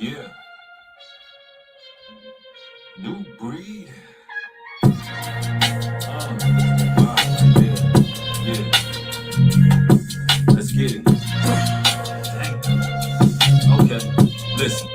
Yeah. New breed. Wow, yeah. Let's get it. Dang. Okay. Listen.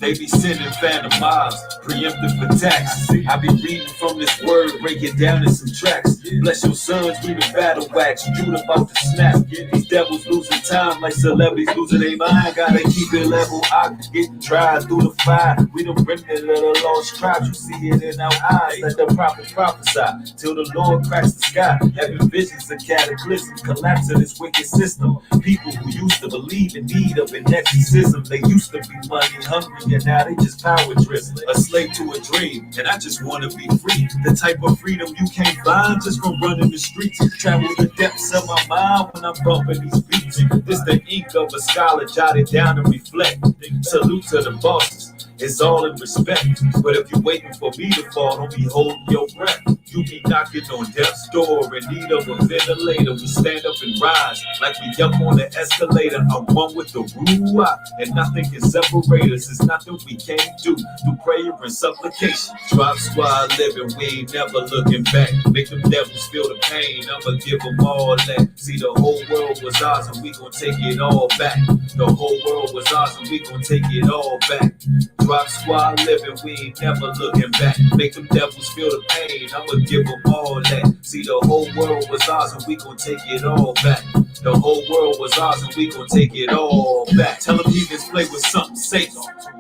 They be sending phantom mobs, preemptive attacks. I be reading from this word, break it down in some tracks. Bless your sons, we the battle wax. You about to snap. These devils losing time like celebrities losing their mind. Gotta keep it level. I get tried through the fire. We the remnant of the lost tribes. You see it in our eyes. Let the prophets prophesy till the Lord cracks the sky. Having visions of cataclysm, collapse of this wicked system. People who used to believe in need of an exorcism. They used to be money hungry. And now they just power driven, a slave to a dream. And I just wanna be free. The type of freedom you can't find just from running the streets. Travel the depths of my mind when I'm bumping these beats. This the ink of a scholar jotted down and reflect. Salute to the bosses. It's all in respect. But if you're waiting for me to fall, don't be holding your breath. You be knocking on death's door in need of a ventilator. We stand up and rise like we up on the escalator. I'm one with the Ruah, and nothing can separate us. It's nothing we can't do through prayer and supplication. Drop squad living, we ain't never looking back. Make them devils feel the pain, I'ma give them all that. See, the whole world was ours and we gon' take it all back. The whole world was ours and we gon' take it all back. Drop squad living, we ain't never looking back. Make them devils feel the pain, I'ma give them all that. See, the whole world was ours and we gon' take it all back. The whole world was ours and we gon' take it all back. Tell them heathens play with something safe,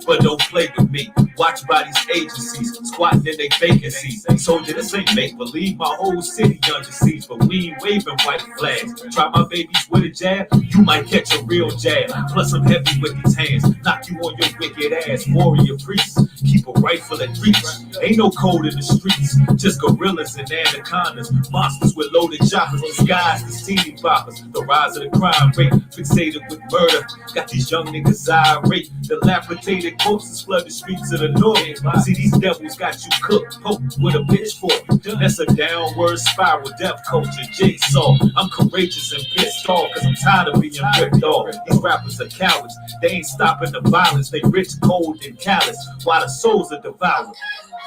but don't play with me. Watch by these agencies, squatting in they vacancies. Soldier, this ain't make-believe, my whole city under siege, but we ain't waving white flags. Try my babies with a jab, you might catch a real jab. Plus I'm heavy with these hands, knock you on your wicked ass. Warrior priests, keep a rifle and reach. Ain't no code in the streets, just gorillas and anacondas. Monsters with loaded choppers, disguised as teeny boppers. The rise of the crime rate, fixated with murder. Got these young niggas irate. Dilapidated corpses flood the streets of the north. See, these devils got you cooked, poked with a pitchfork. That's a downward spiral, death culture, jigsaw. I'm courageous and pissed off, cause I'm tired of being ripped off. These rappers are cowards, they ain't stopping the violence. They rich, cold, and callous, while the souls are devoured.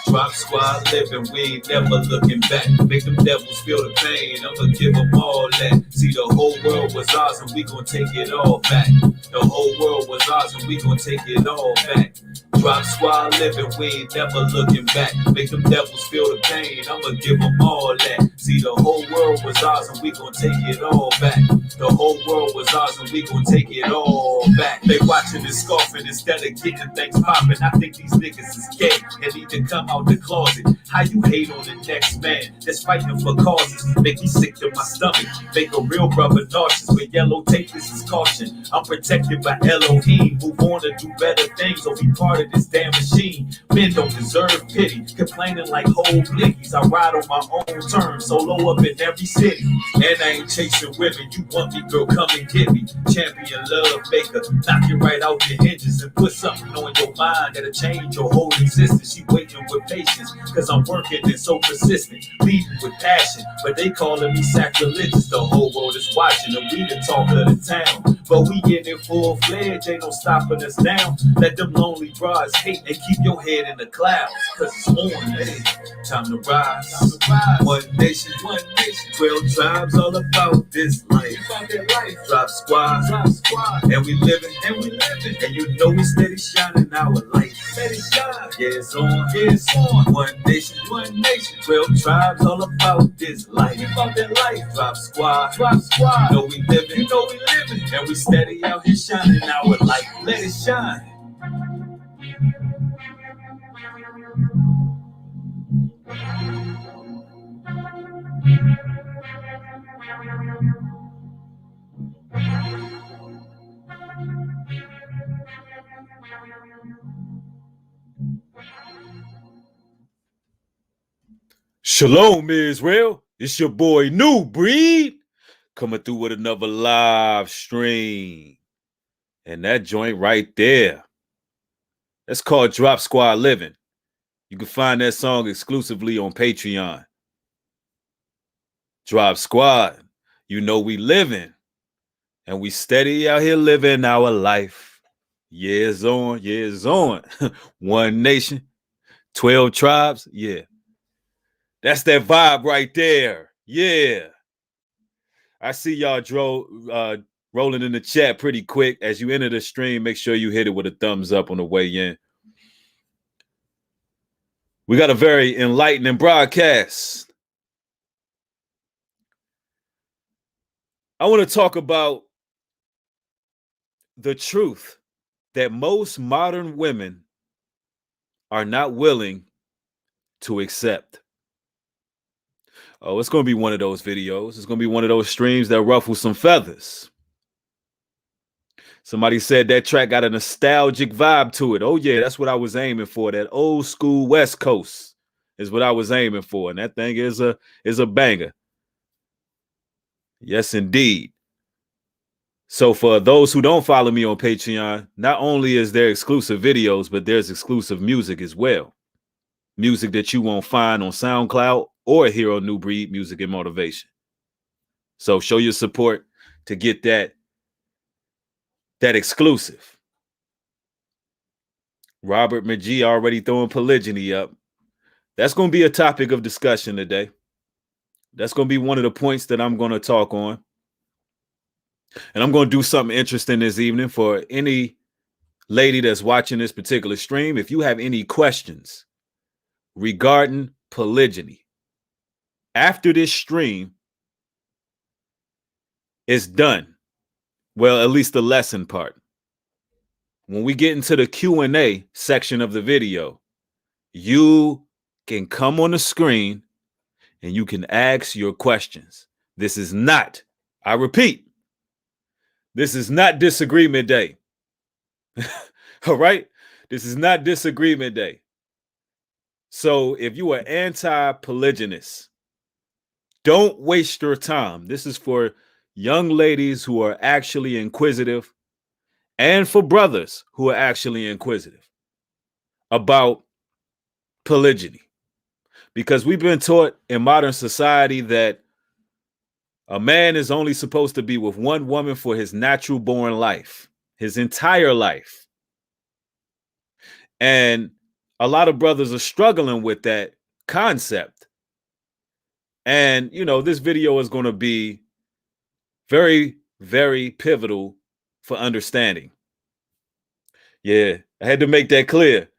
Drop squad living, we ain't never looking back. Make them devils feel the pain, I'ma give them all that. See, the whole world was ours and we gon' take it all back. The whole world was ours and we gon' take it all back. Drop squad living, we ain't never looking back. Make them devils feel the pain, I'ma give them all that. See, the whole world was ours and we gon' take it all back. The whole world was ours and we gon' take it all back. They watching and scoffing instead of getting things popping. I think these niggas is gay and need to come out the closet. How you hate on the next man that's fighting for causes? Make me sick to my stomach, make a real brother nauseous. With yellow tape, this is caution. I'm protected by Elohim. Move on to do better things or be part of this damn machine. Men don't deserve pity, complaining like whole blickies. I ride on my own terms, solo up in every city. And I ain't chasing women, you want me, girl, come and get me. Champion love maker, knock you right out the hinges and put something on your mind that'll change your whole existence. She waiting with patience, cause I'm working and so persistent, leading with passion, but they calling me sacrilegious. The whole world is watching and we the talk of the town, but we in it full-fledged, ain't no stopping us now. Let them lonely broads hate and keep your head in the clouds, cause it's on, hey, time to rise. One nation, 12 tribes, all about this life. Drop squad, and we living, and you know we steady shining our light. Yeah, it's on, one nation, 12 tribes, all about this life. Drop squad, you know we living, and we steady out here shining our light. Let it shine. Shalom, Israel. It's your boy New Breed coming through with another live stream. And that joint right there, that's called Drop Squad Living. You can find that song exclusively on Patreon. Drop Squad, you know we living, and we steady out here living our life. Yeah, it's on. Yeah, it's on. One nation, 12 tribes. Yeah. That's that vibe right there. Yeah. I see y'all rolling in the chat pretty quick. As you enter the stream, make sure you hit it with a thumbs up on the way in. We got a very enlightening broadcast. I want to talk about the truth that most modern women are not willing to accept. Oh, it's going to be one of those videos. It's going to be one of those streams that ruffle some feathers. Somebody said that track got a nostalgic vibe to it. Oh, yeah, that's what I was aiming for. That old school West Coast is what I was aiming for. And that thing is a banger. Yes, indeed. So for those who don't follow me on Patreon, not only is there exclusive videos, but there's exclusive music as well. Music that you won't find on SoundCloud or hear on New Breed Music and Motivation. So show your support to get that exclusive. Robert McGee already throwing polygyny up. That's going to be a topic of discussion today. That's going to be one of the points that I'm going to talk on. And I'm going to do something interesting this evening for any lady that's watching this particular stream. If you have any questions regarding polygyny, after this stream is done, well, at least the lesson part, when we get into the Q&A section of the video, you can come on the screen and you can ask your questions. This is not, I repeat, this is not disagreement day. All right? This is not disagreement day. So if you are anti-polygynist, don't waste your time. This is for young ladies who are actually inquisitive and for brothers who are actually inquisitive about polygyny. Because we've been taught in modern society that a man is only supposed to be with one woman for his natural born life, his entire life. And a lot of brothers are struggling with that concept. And, you know, this video is going to be very, very pivotal for understanding. Yeah, I had to make that clear.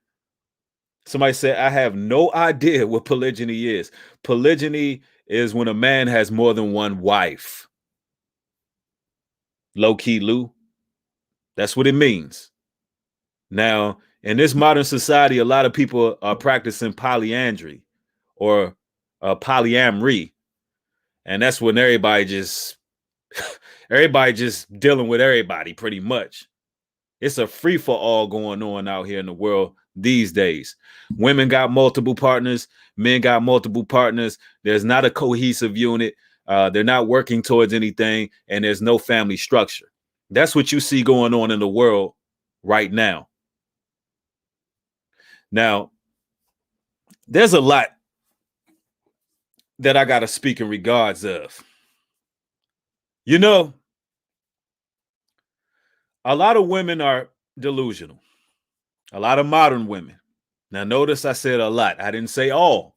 Somebody said, I have no idea what polygyny is. Polygyny is when a man has more than one wife. Low key, Lou. That's what it means. Now, in this modern society, a lot of people are practicing polyandry or polyamory. And that's when everybody just dealing with everybody pretty much. It's a free for all going on out here in the world these days. Women got multiple partners, men got multiple partners. There's not a cohesive unit. They're not working towards anything, and there's no family structure. That's what you see going on in the world right now. Now, there's a lot that I got to speak in regards of. You know, a lot of women are delusional. A lot of modern women. Now, notice I said a lot. I didn't say all.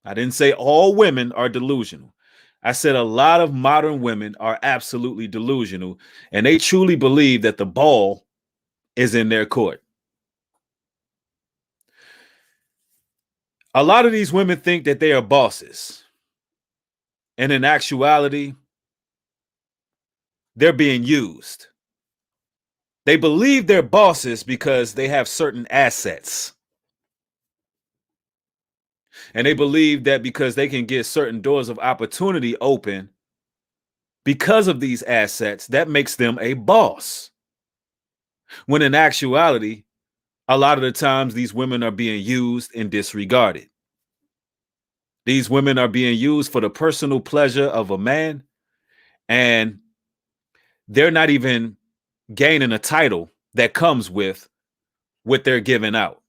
I didn't say all women are delusional. I said a lot of modern women are absolutely delusional, and they truly believe that the ball is in their court. A lot of these women think that they are bosses. And in actuality, they're being used. They believe they're bosses because they have certain assets. And they believe that because they can get certain doors of opportunity open because of these assets, that makes them a boss. When in actuality, a lot of the times these women are being used and disregarded. These women are being used for the personal pleasure of a man, and they're not even gaining a title that comes with what they're giving out.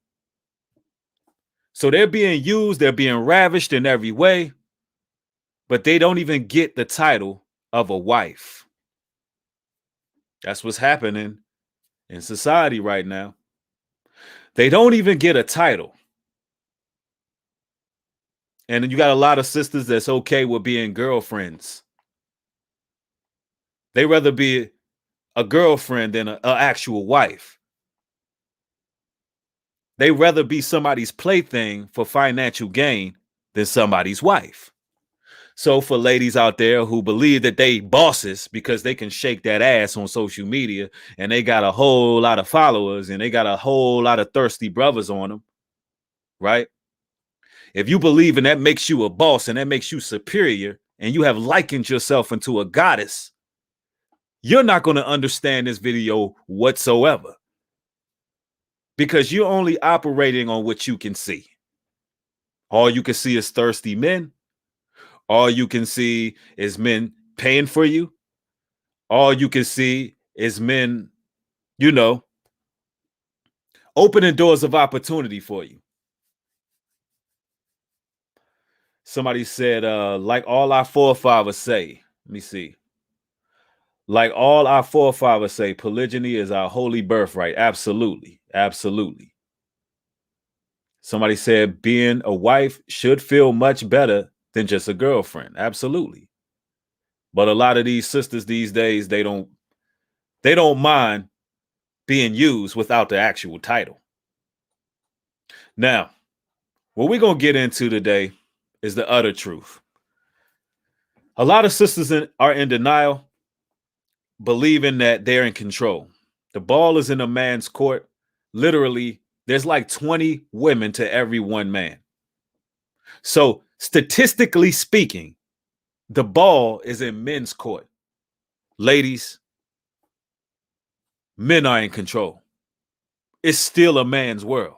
So they're being used, they're being ravished in every way, but they don't even get the title of a wife. That's what's happening in society right now. They don't even get a title. And you got a lot of sisters that's okay with being girlfriends. They rather be a girlfriend than an actual wife. They rather be somebody's plaything for financial gain than somebody's wife. So for ladies out there who believe that they bosses because they can shake that ass on social media and they got a whole lot of followers and they got a whole lot of thirsty brothers on them, right? If you believe in that makes you a boss and that makes you superior and you have likened yourself into a goddess, you're not going to understand this video whatsoever because you're only operating on what you can see. All you can see is thirsty men. All you can see is men paying for you. All you can see is men, opening doors of opportunity for you. Somebody said, like all our forefathers say, let me see. Like all our forefathers say, polygyny is our holy birthright. Absolutely. Absolutely. Somebody said being a wife should feel much better than just a girlfriend. Absolutely. But a lot of these sisters these days, they don't mind being used without the actual title. Now, what we're going to get into today is the utter truth. A lot of sisters are in denial, believing that they're in control. The ball is in a man's court. Literally, there's like 20 women to every one man. So statistically speaking, the ball is in men's court. Ladies, men are in control. It's still a man's world.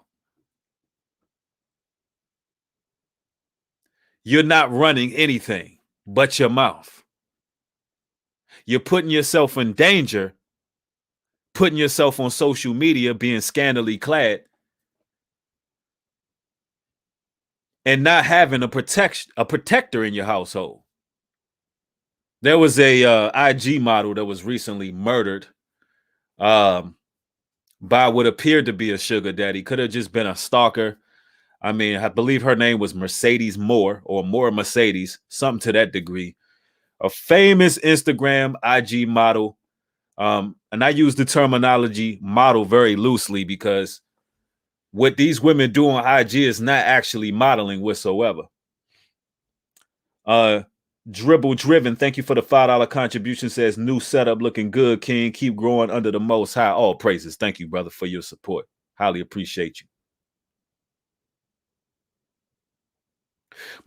You're not running anything but your mouth. You're putting yourself in danger, putting yourself on social media, being scantily clad, and not having a protector in your household. There was a IG model that was recently murdered by what appeared to be a sugar daddy. Could have just been a stalker. I mean, I believe her name was Mercedes Moore or Moore Mercedes, something to that degree. A famous Instagram IG model. And I use the terminology model very loosely because what these women do on IG is not actually modeling whatsoever. Dribble Driven, thank you for the $5 contribution. Says new setup looking good, King. Keep growing under the most high. All praises. Thank you, brother, for your support. Highly appreciate you.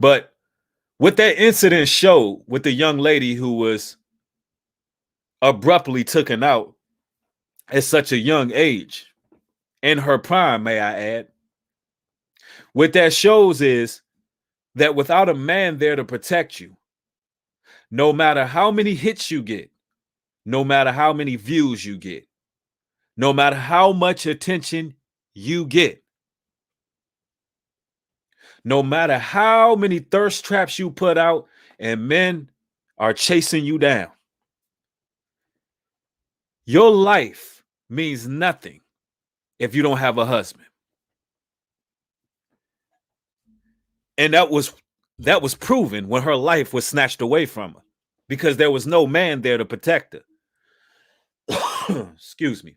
But what that incident showed with the young lady who was abruptly taken out at such a young age, in her prime, may I add, what that shows is that without a man there to protect you, no matter how many hits you get, no matter how many views you get, no matter how much attention you get, no matter how many thirst traps you put out and men are chasing you down, your life means nothing if you don't have a husband. And that was proven when her life was snatched away from her because there was no man there to protect her. Excuse me.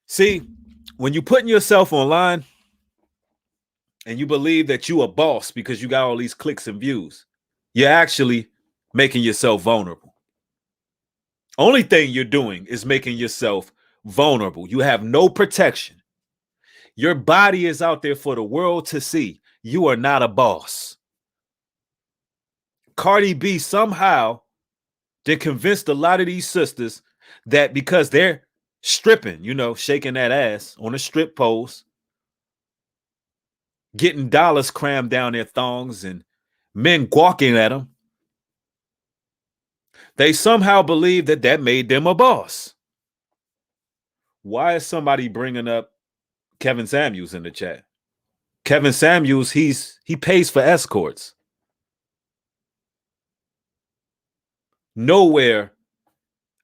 See, when you're putting yourself online and you believe that you a boss because you got all these clicks and views, you're actually making yourself vulnerable. Only thing you're doing is making yourself vulnerable. You have no protection. Your body is out there for the world to see. You are not a boss. Cardi B somehow did convince a lot of these sisters that because they're stripping, shaking that ass on a strip pose, getting dollars crammed down their thongs and men gawking at them, they somehow believe that made them a boss. Why is somebody bringing up Kevin Samuels in the chat? Kevin Samuels, he pays for escorts. nowhere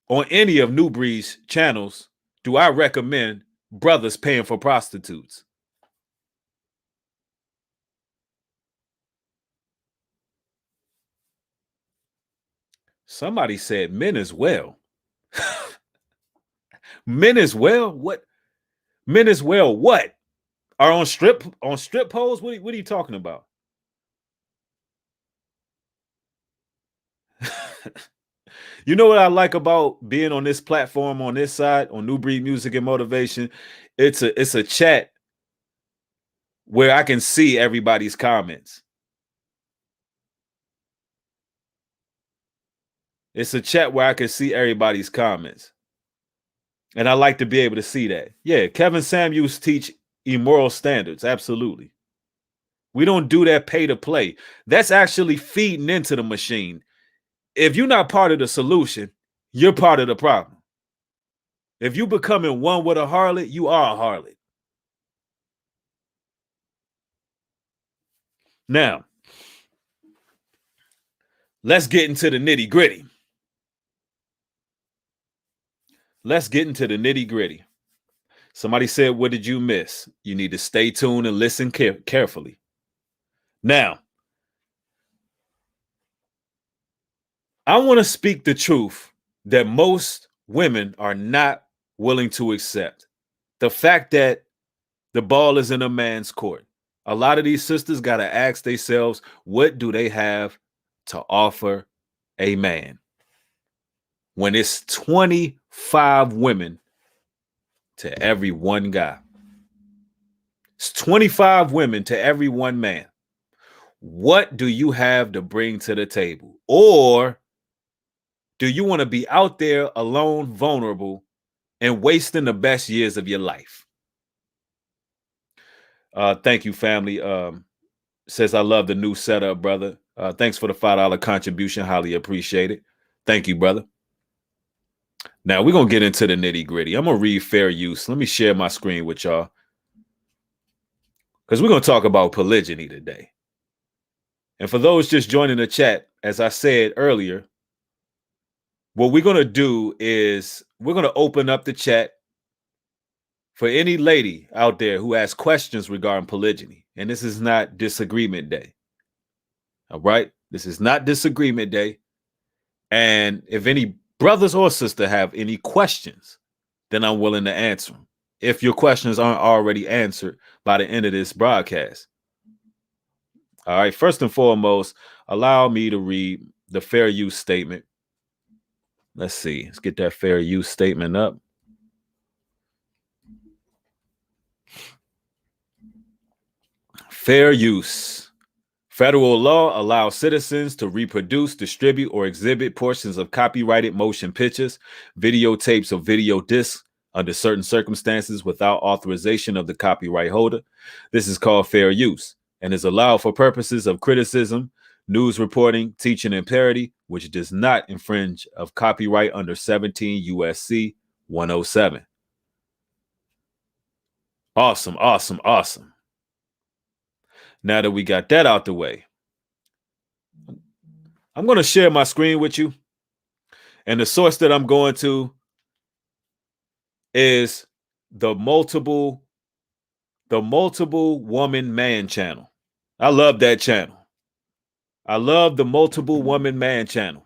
on any of New Breed's channels do I recommend brothers paying for prostitutes. Somebody said men as well. Men as well? What? Men as well? What? Are on strip poles? What are you talking about? You know what I like about being on this platform on this side on New Breed Music and Motivation? It's a chat where I can see everybody's comments. It's a chat where I can see everybody's comments. And I like to be able to see that. Yeah, Kevin Samuels teach immoral standards. Absolutely. We don't do that pay to play. That's actually feeding into the machine. If you're not part of the solution, you're part of the problem. If you becoming one with a harlot, you are a harlot. Now, let's get into the nitty gritty. Let's get into the nitty gritty. Somebody said, what did you miss? You need to stay tuned and listen carefully. Now, I want to speak the truth that most women are not willing to accept. The fact that the ball is in a man's court. A lot of these sisters got to ask themselves, what do they have to offer a man? When it's 25 women to every one guy. It's 25 women to every one man. What do you have to bring to the table? Or do you want to be out there alone, vulnerable, and wasting the best years of your life? Thank you, family. Says, I love the new setup, brother. Thanks for the $5 contribution. Highly appreciate it. Thank you, brother. Now, we're going to get into the nitty gritty. I'm going to read fair use. Let me share my screen with y'all, because we're going to talk about polygyny today. And for those just joining the chat, as I said earlier, what we're going to do is we're going to open up the chat for any lady out there who has questions regarding polygyny. And this is not disagreement day. All right? This is not disagreement day. And if any brothers or sisters have any questions, then I'm willing to answer them. If your questions aren't already answered by the end of this broadcast. All right. First and foremost, allow me to read the fair use statement. Let's see. Let's get that fair use statement up. Fair use. Federal law allows citizens to reproduce, distribute, or exhibit portions of copyrighted motion pictures, videotapes, or video discs under certain circumstances without authorization of the copyright holder. This is called fair use and is allowed for purposes of criticism, news reporting, teaching, and parody, which does not infringe of copyright under 17 U.S.C. 107. Awesome, awesome, awesome. Now that we got that out the way, I'm going to share my screen with you. And the source that I'm going to is the multiple woman man channel. I love that channel. I love the multiple woman man channel.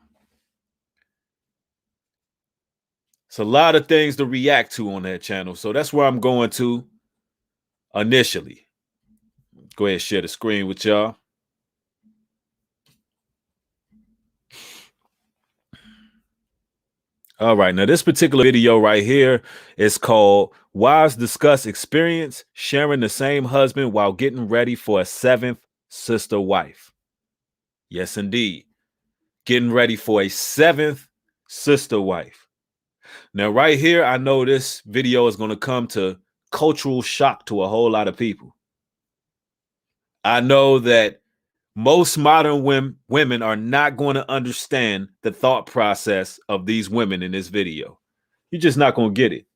It's a lot of things to react to on that channel. So that's where I'm going to initially. Go ahead and share the screen with y'all. All right, now this particular video right here is called Wives Discuss Experience Sharing the Same Husband While Getting Ready for a Seventh Sister Wife. Yes, indeed. Getting ready for a seventh sister wife. Now, right here, I know this video is going to come to cultural shock to a whole lot of people. I know that most modern women are not going to understand the thought process of these women in this video. You're just not going to get it.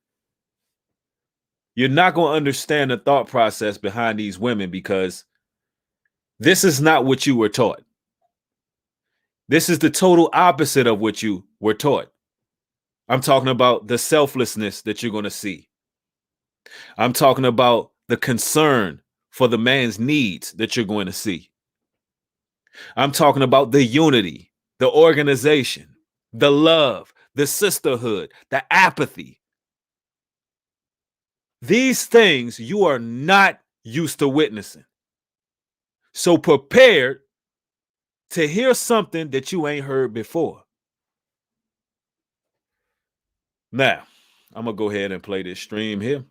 You're not going to understand the thought process behind these women because this is not what you were taught. This is the total opposite of what you we're taught. I'm talking about the selflessness that you're going to see. I'm talking about the concern for the man's needs that you're going to see. I'm talking about the unity, the organization, the love, the sisterhood, the apathy. These things you are not used to witnessing. So prepared to hear something that you ain't heard before. Now, I'm going to go ahead and play this stream here.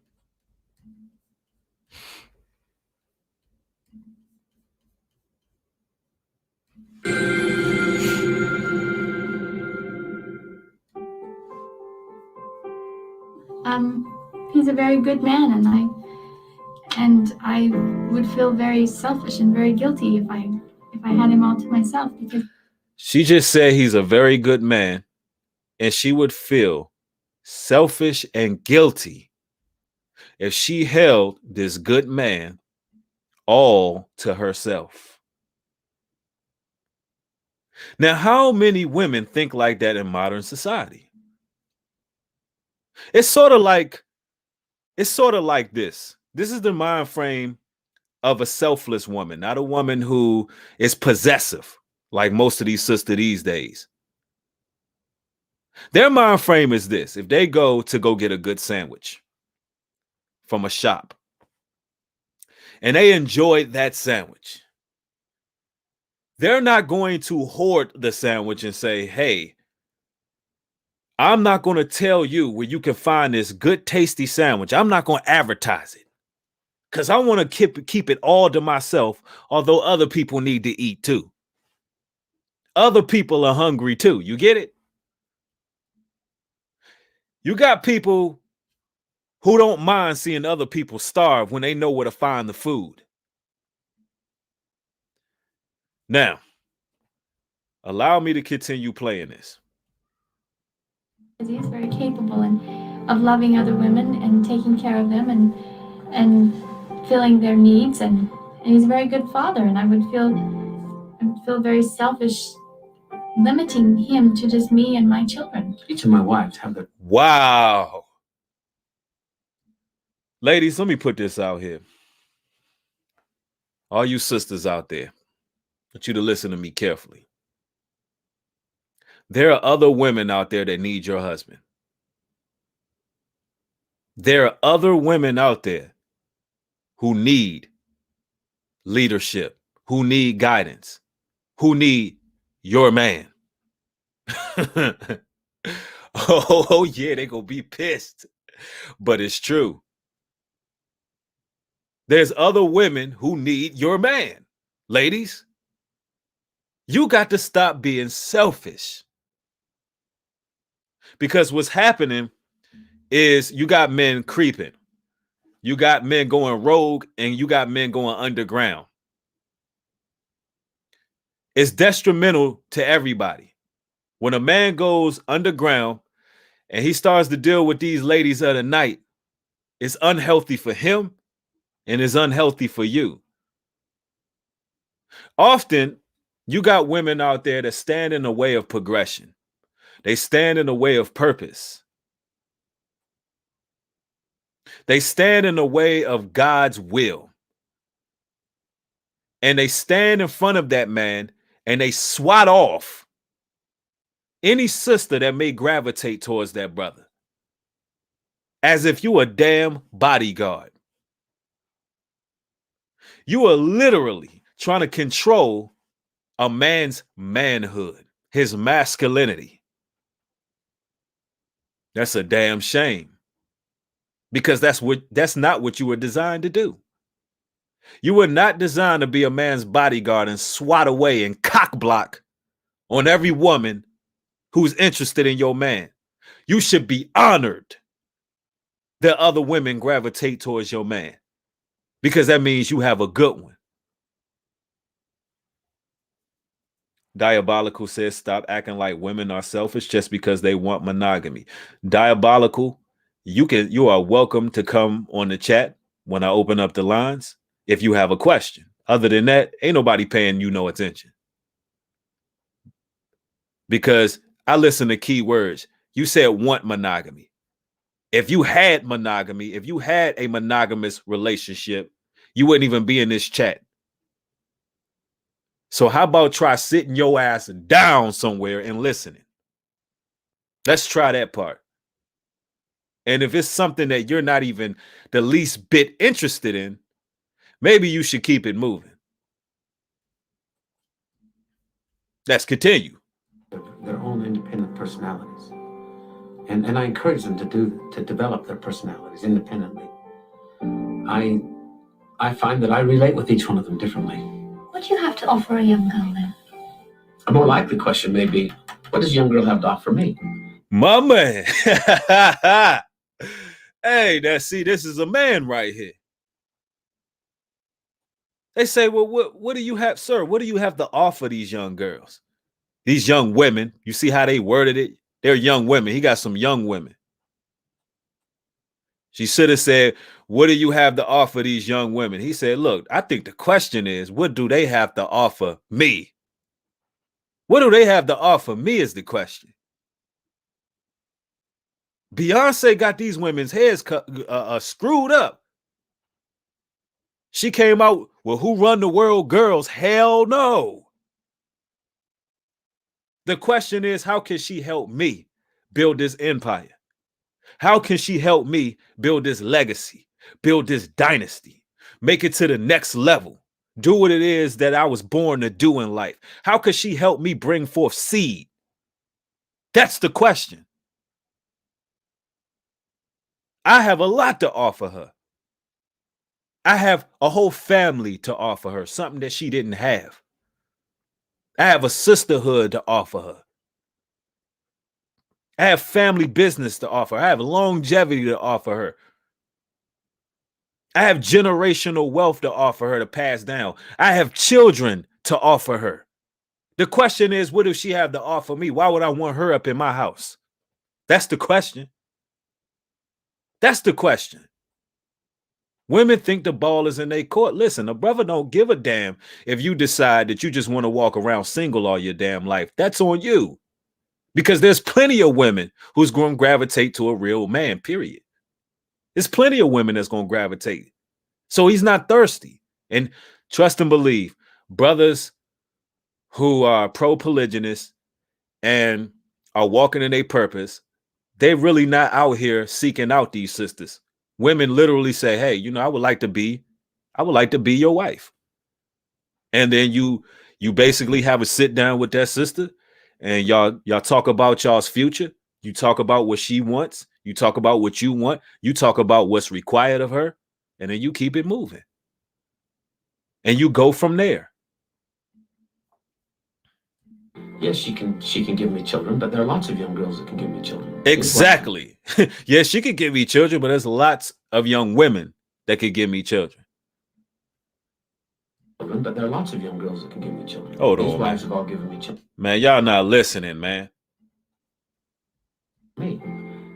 He's a very good man, and I would feel very selfish and very guilty if I had him all to myself, because she just said he's a very good man, and she would feel selfish and guilty if she held this good man all to herself. Now, how many women think like that in modern society? It's sort of like this. This is the mind frame of a selfless woman, not a woman who is possessive, like most of these sisters these days. Their mind frame is this: if they go get a good sandwich from a shop and they enjoyed that sandwich, they're not going to hoard the sandwich and say, hey, I'm not going to tell you where you can find this good, tasty sandwich. I'm not going to advertise it because I want to keep it all to myself, although other people need to eat too. Other people are hungry too. You get it? You got people who don't mind seeing other people starve when they know where to find the food. Now, allow me to continue playing this. He's very capable of loving other women and taking care of them and filling their needs, and he's a very good father, and I would feel very selfish limiting him to just me and my children. Each of my wives have the... Wow. Ladies, let me put this out here. All you sisters out there, I want you to listen to me carefully. There are other women out there that need your husband. There are other women out there who need leadership, who need guidance, who need your man. Oh, yeah, they gonna be pissed. But it's true. There's other women who need your man. Ladies, you got to stop being selfish. Because what's happening is you got men creeping. You got men going rogue, and you got men going underground. It's detrimental to everybody. When a man goes underground and he starts to deal with these ladies of the night, it's unhealthy for him and it's unhealthy for you. Often, you got women out there that stand in the way of progression. They stand in the way of purpose. They stand in the way of God's will. And they stand in front of that man and they swat off any sister that may gravitate towards that brother, as if you a damn bodyguard. You are literally trying to control a man's manhood, his masculinity. That's a damn shame, because that's not what you were designed to do. You were not designed to be a man's bodyguard and swat away and cock block on every woman who's interested in your man. You should be honored that other women gravitate towards your man, because that means you have a good one. Diabolical says, stop acting like women are selfish just because they want monogamy. Diabolical, you are welcome to come on the chat when I open up the lines if you have a question. Other than that, ain't nobody paying you no attention. Because I listen to key words. You said want monogamy. If you had monogamy, if you had a monogamous relationship, you wouldn't even be in this chat. So how about try sitting your ass down somewhere and listening? Let's try that part. And if it's something that you're not even the least bit interested in, maybe you should keep it moving. Let's continue. Their own independent personalities. And I encourage them to develop their personalities independently. I find that I relate with each one of them differently. What do you have to offer a young girl then? A more likely question may be, what does a young girl have to offer me? My man. Hey, this is a man right here. They say, well, what do you have, sir? What do you have to offer these young girls? These young women, you see how they worded it? They're young women. He got some young women. She should have said, what do you have to offer these young women? He said, look, I think the question is, what do they have to offer me? What do they have to offer me is the question. Beyonce got these women's heads screwed up. She came out with Who Run the World Girls? Hell no. The question is, how can she help me build this empire? How can she help me build this legacy, build this dynasty, make it to the next level, do what it is that I was born to do in life? How could she help me bring forth seed? That's the question. I have a lot to offer her. I have a whole family to offer her, something that she didn't have. I have a sisterhood to offer her. I have family business to offer her. I have longevity to offer her. I have generational wealth to offer her to pass down. I have children to offer her. The question is, what does she have to offer me? Why would I want her up in my house? That's the question. That's the question. Women think the ball is in their court. Listen, a brother don't give a damn if you decide that you just want to walk around single all your damn life. That's on you. Because there's plenty of women who's going to gravitate to a real man, period. There's plenty of women that's going to gravitate. So he's not thirsty. And trust and believe, brothers who are pro-polygynous and are walking in their purpose, they're really not out here seeking out these sisters. Women literally say, hey, you know, I would like to be your wife. And then you basically have a sit down with that sister and y'all talk about y'all's future. You talk about what she wants. You talk about what you want. You talk about what's required of her. And then you keep it moving. And you go from there. Yes, she can give me children, but there are lots of young girls that can give me children. Exactly. Yes, she could give me children, but there's lots of young women that could give me children. But there are lots of young girls that can give me children. Hold These on, wives man. have all given me children. Man, y'all not listening, man. Me.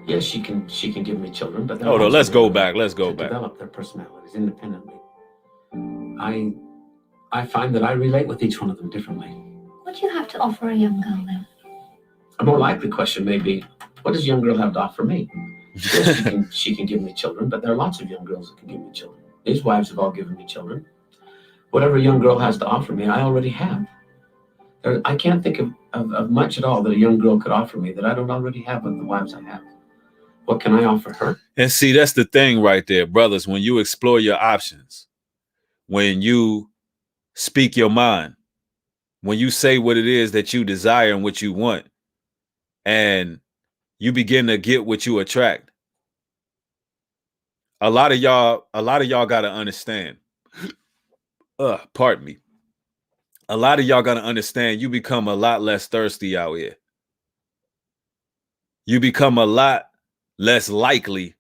Yes, she can give me children, but Hold on, let's go back. Let's go back. Develop their personalities independently. I find that I relate with each one of them differently. What do you have to offer a young girl then? A more likely question may be, what does a young girl have to offer me? Yes, she can give me children, but there are lots of young girls that can give me children. These wives have all given me children. Whatever a young girl has to offer me, I already have. I can't think of much at all that a young girl could offer me that I don't already have with the wives I have. What can I offer her? And see, that's the thing right there, brothers. When you explore your options, when you speak your mind, when you say what it is that you desire and what you want, and you begin to get what you attract. A lot of y'all got to understand. Pardon me. A lot of y'all got to understand you become a lot less thirsty out here. You become a lot less likely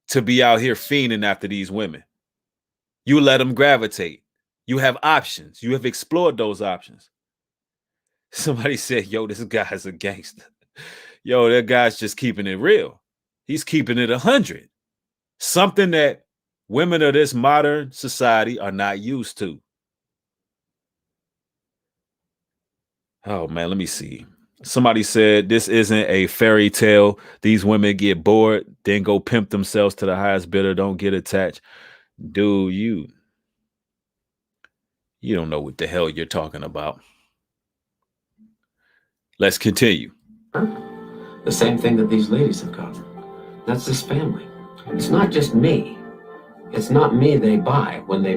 to be out here fiending after these women. You let them gravitate. You have options. You have explored those options. Somebody said, yo, this guy's a gangster. Yo, that guy's just keeping it real. He's keeping it 100. Something that women of this modern society are not used to. Oh, man, let me see. Somebody said this isn't a fairy tale. These women get bored, then go pimp themselves to the highest bidder. Don't get attached. Dude, you don't know what the hell you're talking about. Let's continue. The same thing that these ladies have gotten. That's this family. It's not just me. It's not me they buy when they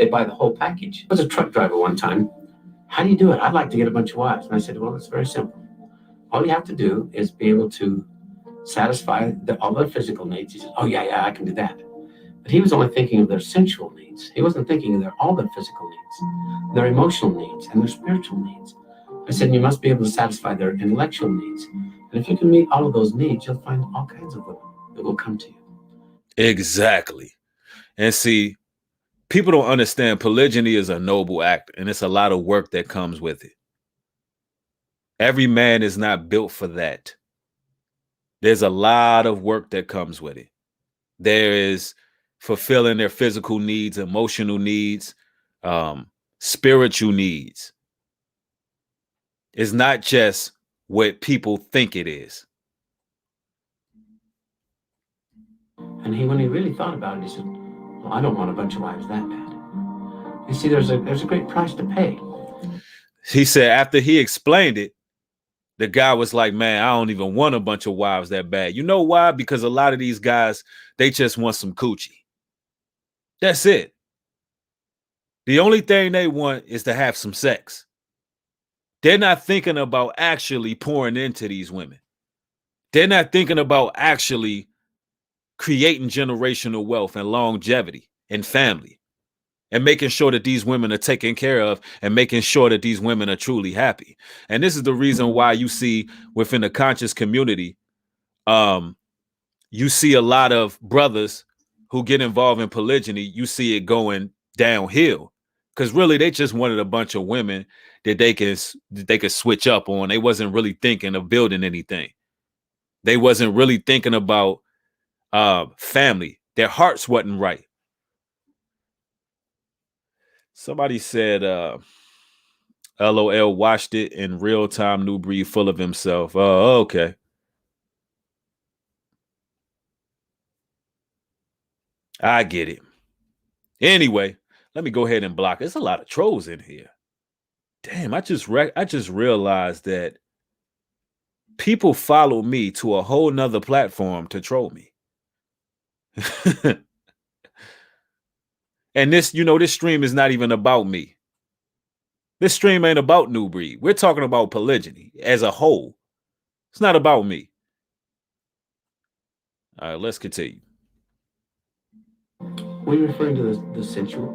buy the whole package. I was a truck driver one time. How do you do it? I'd like to get a bunch of wives. And I said, well, it's very simple. All you have to do is be able to satisfy all their physical needs. He said, oh, yeah, I can do that. But he was only thinking of their sensual needs. He wasn't thinking of all their physical needs, their emotional needs, and their spiritual needs. I said, you must be able to satisfy their intellectual needs. And if you can meet all of those needs, you'll find all kinds of women that will come to you. Exactly. And see, people don't understand polygyny is a noble act, and it's a lot of work that comes with it. Every man is not built for that. There's a lot of work that comes with it. There is fulfilling their physical needs, emotional needs, spiritual needs. It's not just what people think it is. And when he really thought about it, he said, well, I don't want a bunch of wives that bad. You see, there's a great price to pay. He said after he explained it, the guy was like, man, I don't even want a bunch of wives that bad. You know why? Because a lot of these guys, they just want some coochie. That's it. The only thing they want is to have some sex. They're not thinking about actually pouring into these women. They're not thinking about actually creating generational wealth and longevity and family and making sure that these women are taken care of and making sure that these women are truly happy. And this is the reason why you see within the conscious community, you see a lot of brothers who get involved in polygyny. You see it going downhill because really they just wanted a bunch of women that they could switch up on. They wasn't really thinking of building anything. They wasn't really thinking about family. Their hearts wasn't right. Somebody said, LOL watched it in real time, New Breed full of himself. Oh, okay. I get it. Anyway, let me go ahead and block. There's a lot of trolls in here. Damn, I just realized that people follow me to a whole nother platform to troll me. And this stream is not even about me. This stream ain't about New Breed. We're talking about polygyny as a whole. It's not about me. All right, let's continue. Were you referring to the sensual,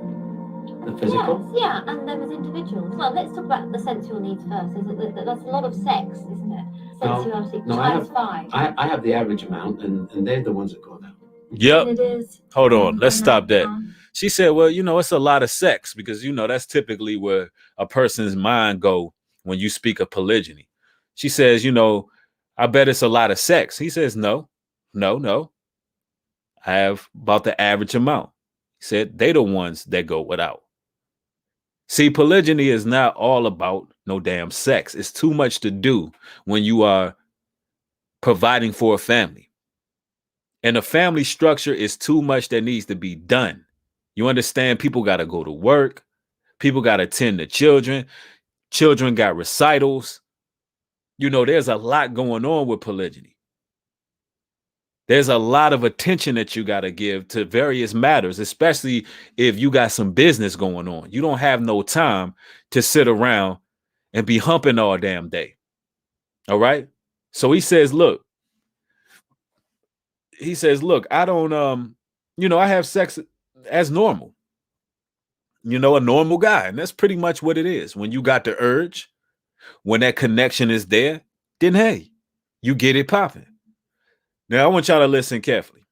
the physical? Yes, yeah, and there was individuals. Well, let's talk about the sensual needs first. That's a lot of sex, isn't it? Sensuality times 5. I have the average amount, and they're the ones that go down. Yep. And it is. Hold on. Let's stop that. She said, well, it's a lot of sex because, that's typically where a person's mind go when you speak of polygyny. She says, I bet it's a lot of sex. He says, no. I have about the average amount. He said, they the ones that go without. See, polygyny is not all about no damn sex. It's too much to do when you are providing for a family. And a family structure is too much that needs to be done. You understand? People got to go to work. People got to tend to children. Children got recitals. There's a lot going on with polygyny. There's a lot of attention that you got to give to various matters, especially if you got some business going on. You don't have no time to sit around and be humping all damn day. All right. So he says, look, I don't, I have sex as normal, a normal guy. And that's pretty much what it is. When you got the urge, when that connection is there, then, hey, you get it popping. Now, I want y'all to listen carefully.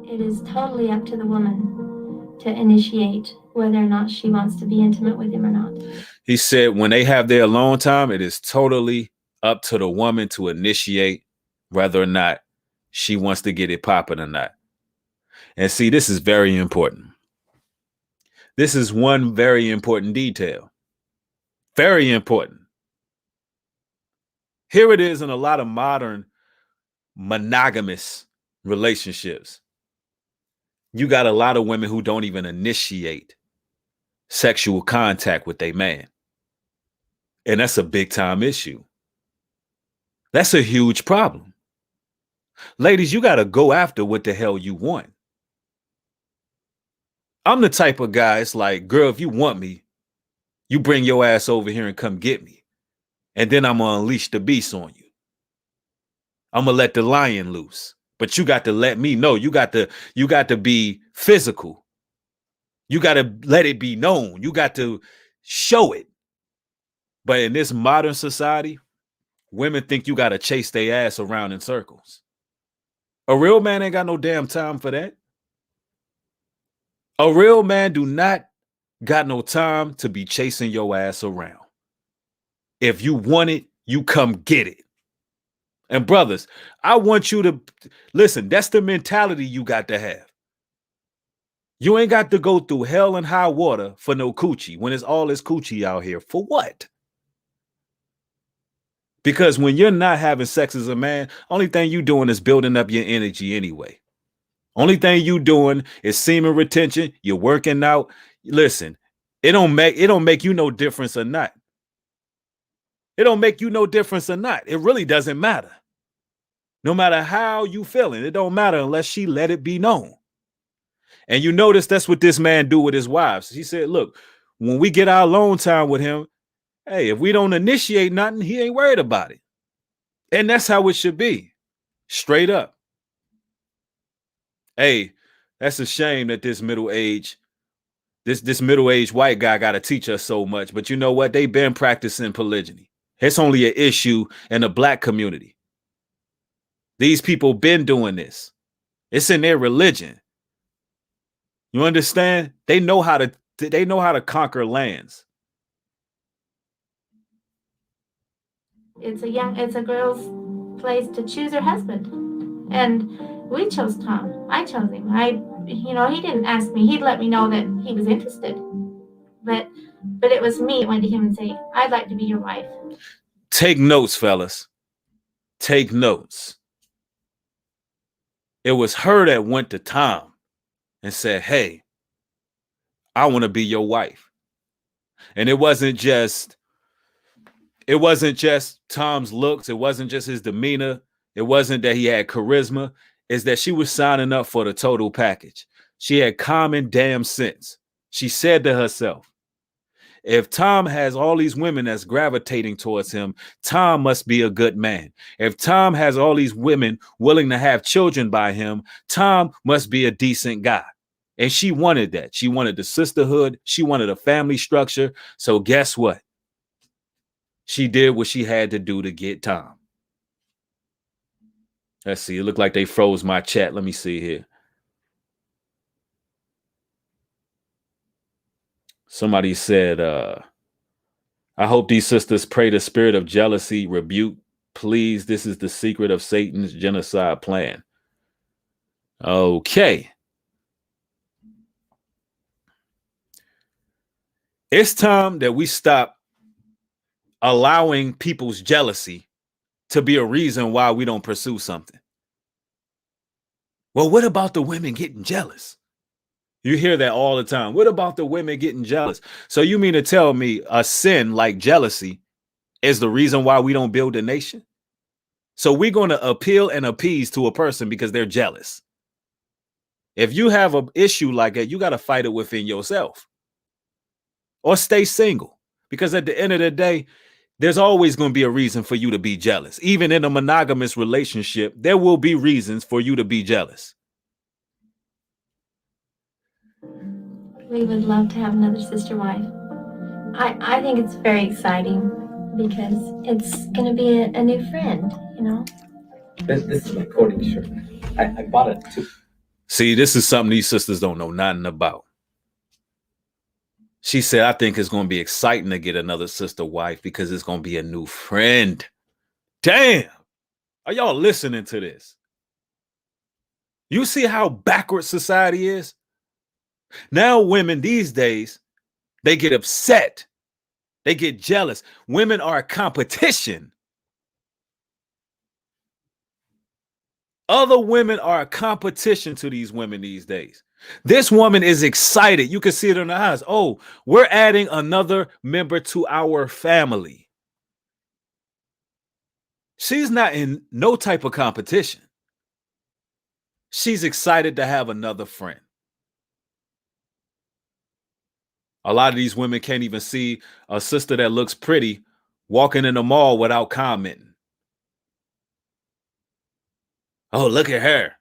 It is totally up to the woman to initiate whether or not she wants to be intimate with him or not. He said when they have their alone time, it is totally up to the woman to initiate whether or not she wants to get it popping or not. And see, this is very important. This is one very important detail. Very important. Here it is in a lot of modern monogamous relationships. You got a lot of women who don't even initiate sexual contact with their man. And that's a big time issue. That's a huge problem. Ladies, you got to go after what the hell you want. I'm the type of guy, it's like, girl, if you want me, you bring your ass over here and come get me. And then I'm going to unleash the beast on you. I'm going to let the lion loose. But you got to let me know. You got to be physical. You got to let it be known. You got to show it. But in this modern society, women think you got to chase their ass around in circles. A real man ain't got no damn time for that. A real man do not got no time to be chasing your ass around. If you want it, you come get it. And brothers, I want you to listen. That's the mentality you got to have. You ain't got to go through hell and high water for no coochie when it's all this coochie out here. For what? Because when you're not having sex as a man, only thing you doing is building up your energy anyway. Only thing you doing is semen retention. You're working out. Listen, it don't make you no difference or not. It don't make you no difference or not. It really doesn't matter. No matter how you feeling, it don't matter unless she let it be known. And you notice that's what this man do with his wives. He said, look, when we get our alone time with him, hey, if we don't initiate nothing, he ain't worried about it. And that's how it should be. Straight up. Hey, that's a shame that this middle-aged white guy got to teach us so much. But you know what? They've been practicing polygyny. It's only an issue in the black community. These people been doing this. It's in their religion. You understand? They know how to conquer lands. It's a girl's place to choose her husband. And we chose Tom. I chose him. He didn't ask me. He'd let me know that he was interested. But it was me that went to him and say, I'd like to be your wife. Take notes, fellas. Take notes. It was her that went to Tom and said, hey, I want to be your wife. And it wasn't just Tom's looks. It wasn't just his demeanor. It wasn't that he had charisma. It's that she was signing up for the total package. She had common damn sense. She said to herself, if Tom has all these women that's gravitating towards him, Tom must be a good man. If Tom has all these women willing to have children by him, Tom must be a decent guy. And she wanted that. She wanted the sisterhood. She wanted a family structure. So guess what? She did what she had to do to get Tom. Let's see. It looked like they froze my chat. Let me see here. Somebody said, I hope these sisters pray the spirit of jealousy rebuke. Please, this is the secret of Satan's genocide plan. Okay. It's time that we stop allowing people's jealousy to be a reason why we don't pursue something. Well, what about the women getting jealous? You hear that all the time. What about the women getting jealous? So you mean to tell me a sin like jealousy is the reason why we don't build a nation? So we're going to appeal and appease to a person because they're jealous. If you have an issue like that, you got to fight it within yourself. Or stay single. Because at the end of the day, there's always going to be a reason for you to be jealous. Even in a monogamous relationship, there will be reasons for you to be jealous. We would love to have another sister wife. I think it's very exciting because it's going to be a new friend, you know? This is my courting shirt. I bought it too. See, this is something these sisters don't know nothing about. She said, I think it's going to be exciting to get another sister wife because it's going to be a new friend. Damn. Are y'all listening to this? You see how backward society is? Now women these days, they get upset. They get jealous. Women are a competition. Other women are a competition to these women these days. This woman is excited. You can see it in her eyes. Oh, we're adding another member to our family. She's not in no type of competition. She's excited to have another friend. A lot of these women can't even see a sister that looks pretty walking in the mall without commenting. Oh, look at her.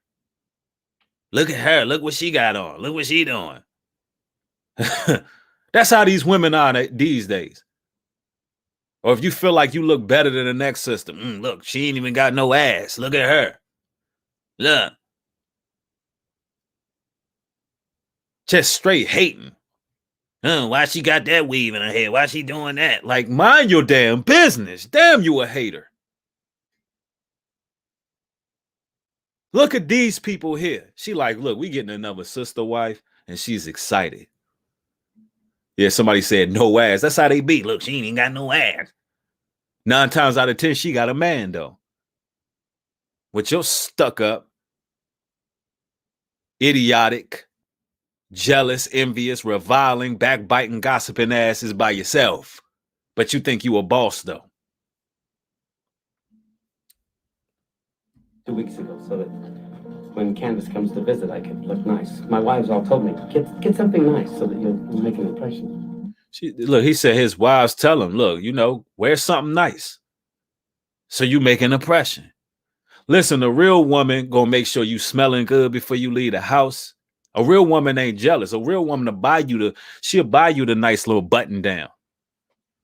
Look at her. Look what she got on. Look what she doing. That's how these women are these days. Or if you feel like you look better than the next sister, look, she ain't even got no ass. Look at her. Look. Just straight hating. Why she got that weave in her head? Why she doing that? Like, mind your damn business. Damn, you a hater. Look at these people here. She like, look, we getting another sister wife, and she's excited. Yeah, somebody said no ass. That's how they be. Look, she ain't even got no ass. 9 times out of 10, she got a man, though. With your stuck up, idiotic, jealous, envious, reviling, backbiting, gossiping asses by yourself. But you think you a boss, though. 2 weeks ago, so that when Candace comes to visit, I could look nice. My wives all told me, get something nice so that you'll make an impression. Look, he said his wives tell him, look, wear something nice so you make an impression. Listen, a real woman gonna make sure you smelling good before you leave the house. A real woman ain't jealous. A real woman she'll buy you the nice little button down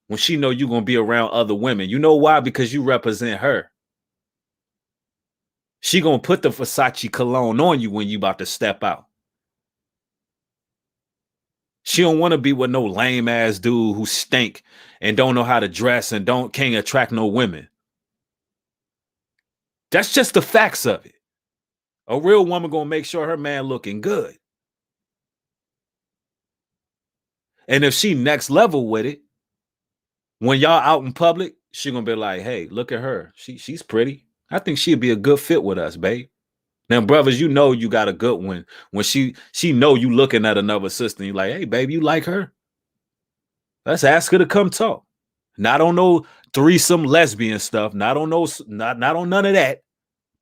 when she know you're gonna be around other women. You know why? Because you represent her. She gonna put the Versace cologne on you when you about to step out. She don't want to be with no lame ass dude who stink and don't know how to dress and can't attract no women. That's just the facts of it. A real woman gonna make sure her man looking good. And if she next level with it, when y'all out in public, she gonna be like, hey, look at her. She's pretty. I think she'd be a good fit with us, babe. Now, brothers, you know you got a good one when she know you looking at another sister and you're like, hey, baby, you like her? Let's ask her to come talk. Not on no threesome lesbian stuff. Not on none of that.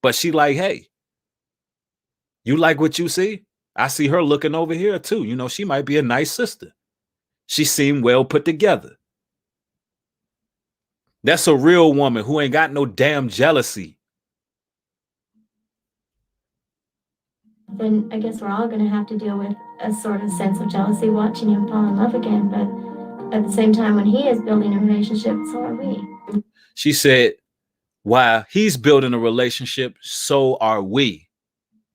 But she like, hey, you like what you see? I see her looking over here too. She might be a nice sister. She seemed well put together. That's a real woman who ain't got no damn jealousy. Then I guess we're all going to have to deal with a sort of sense of jealousy watching him fall in love again. But at the same time, when he is building a relationship, so are we. She said, while he's building a relationship, so are we.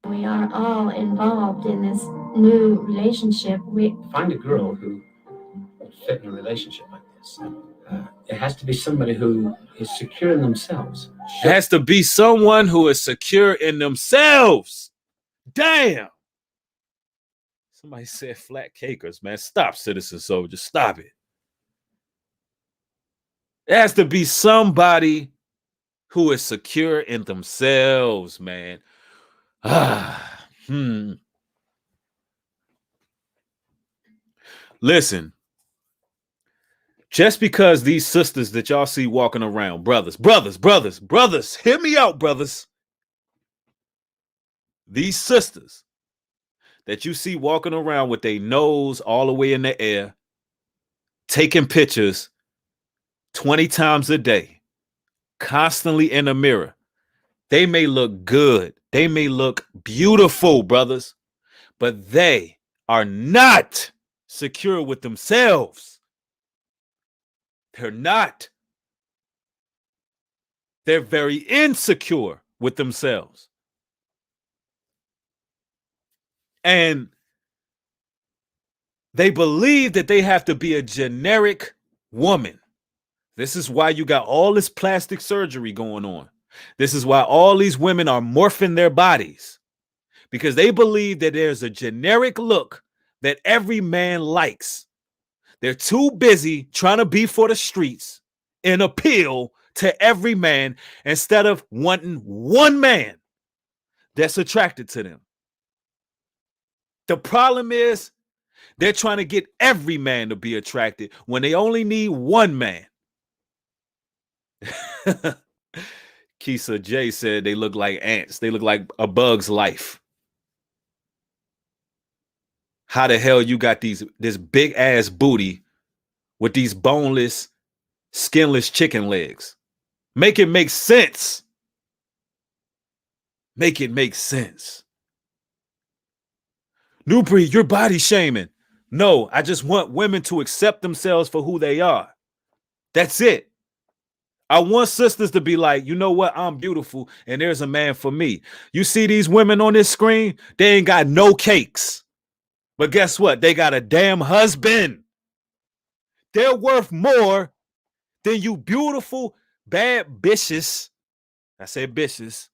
We are all involved in this new relationship. Find a girl who will fit in a relationship like this. It has to be somebody who is secure in themselves. It has to be someone who is secure in themselves. Damn. Somebody said flat cakers, man. Stop, Citizen Soldier. Stop it. It has to be somebody who is secure in themselves, man. Listen, just because these sisters that y'all see walking around, brothers, hear me out, brothers. These sisters that you see walking around with their nose all the way in the air, taking pictures 20 times a day, constantly in the mirror. They may look good. They may look beautiful, brothers, but they are not secure with themselves. They're not. They're very insecure with themselves. And they believe that they have to be a generic woman. This is why you got all this plastic surgery going on. This is why all these women are morphing their bodies, because they believe that there's a generic look that every man likes. They're too busy trying to be for the streets and appeal to every man instead of wanting one man that's attracted to them. The problem is they're trying to get every man to be attracted when they only need one man. Keisha J said they look like ants. They look like a bug's life. How the hell you got this big ass booty with these boneless, skinless chicken legs? Make it make sense. Make it make sense. New breed, you're body shaming. No, I just want women to accept themselves for who they are. That's it. I want sisters to be like, you know what? I'm beautiful and there's a man for me. You see these women on this screen? They ain't got no cakes. But guess what? They got a damn husband. They're worth more than you beautiful, bad bitches. I said bitches.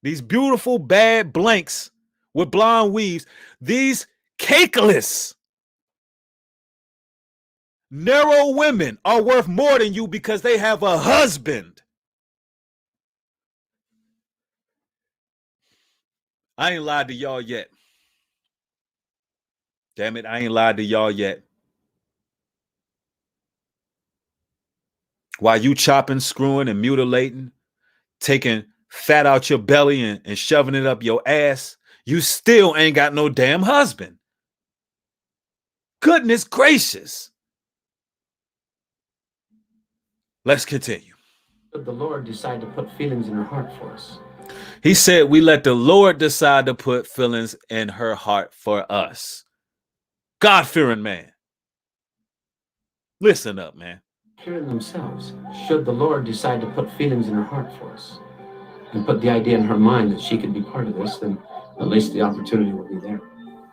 These beautiful, bad blanks with blonde weaves. These cakeless, narrow women are worth more than you because they have a husband. I ain't lied to y'all yet. Damn it, I ain't lied to y'all yet. While you chopping, screwing, and mutilating, taking fat out your belly and shoving it up your ass, you still ain't got no damn husband. Goodness gracious. Let's continue. But the Lord decided to put feelings in her heart for us. He said we let the Lord decide to put feelings in her heart for us. God-fearing man. Listen up, man. Hearing themselves, should the Lord decide to put feelings in her heart for us and put the idea in her mind that she could be part of this, then at least the opportunity will be there.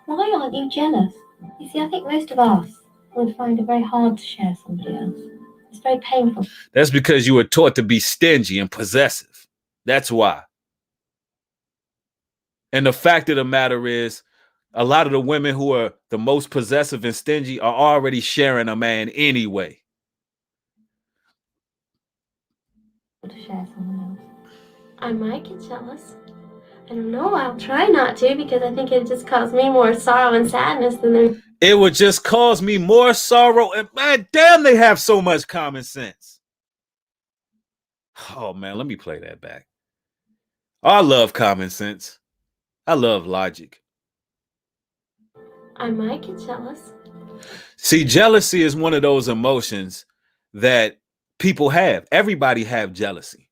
Why aren't you jealous? You see, I think most of us would find it very hard to share somebody else. It's very painful. That's because you were taught to be stingy and possessive. That's why. And the fact of the matter is, a lot of the women who are the most possessive and stingy are already sharing a man anyway. To share someone else. I might get jealous. I don't know. I'll try not to because I think it just caused me more sorrow and sadness than there. It would just cause me more sorrow. And man, damn, they have so much common sense. Oh man, let me play that back. I love common sense. I love logic. I might get jealous. See, jealousy is one of those emotions that people have. Everybody have jealousy.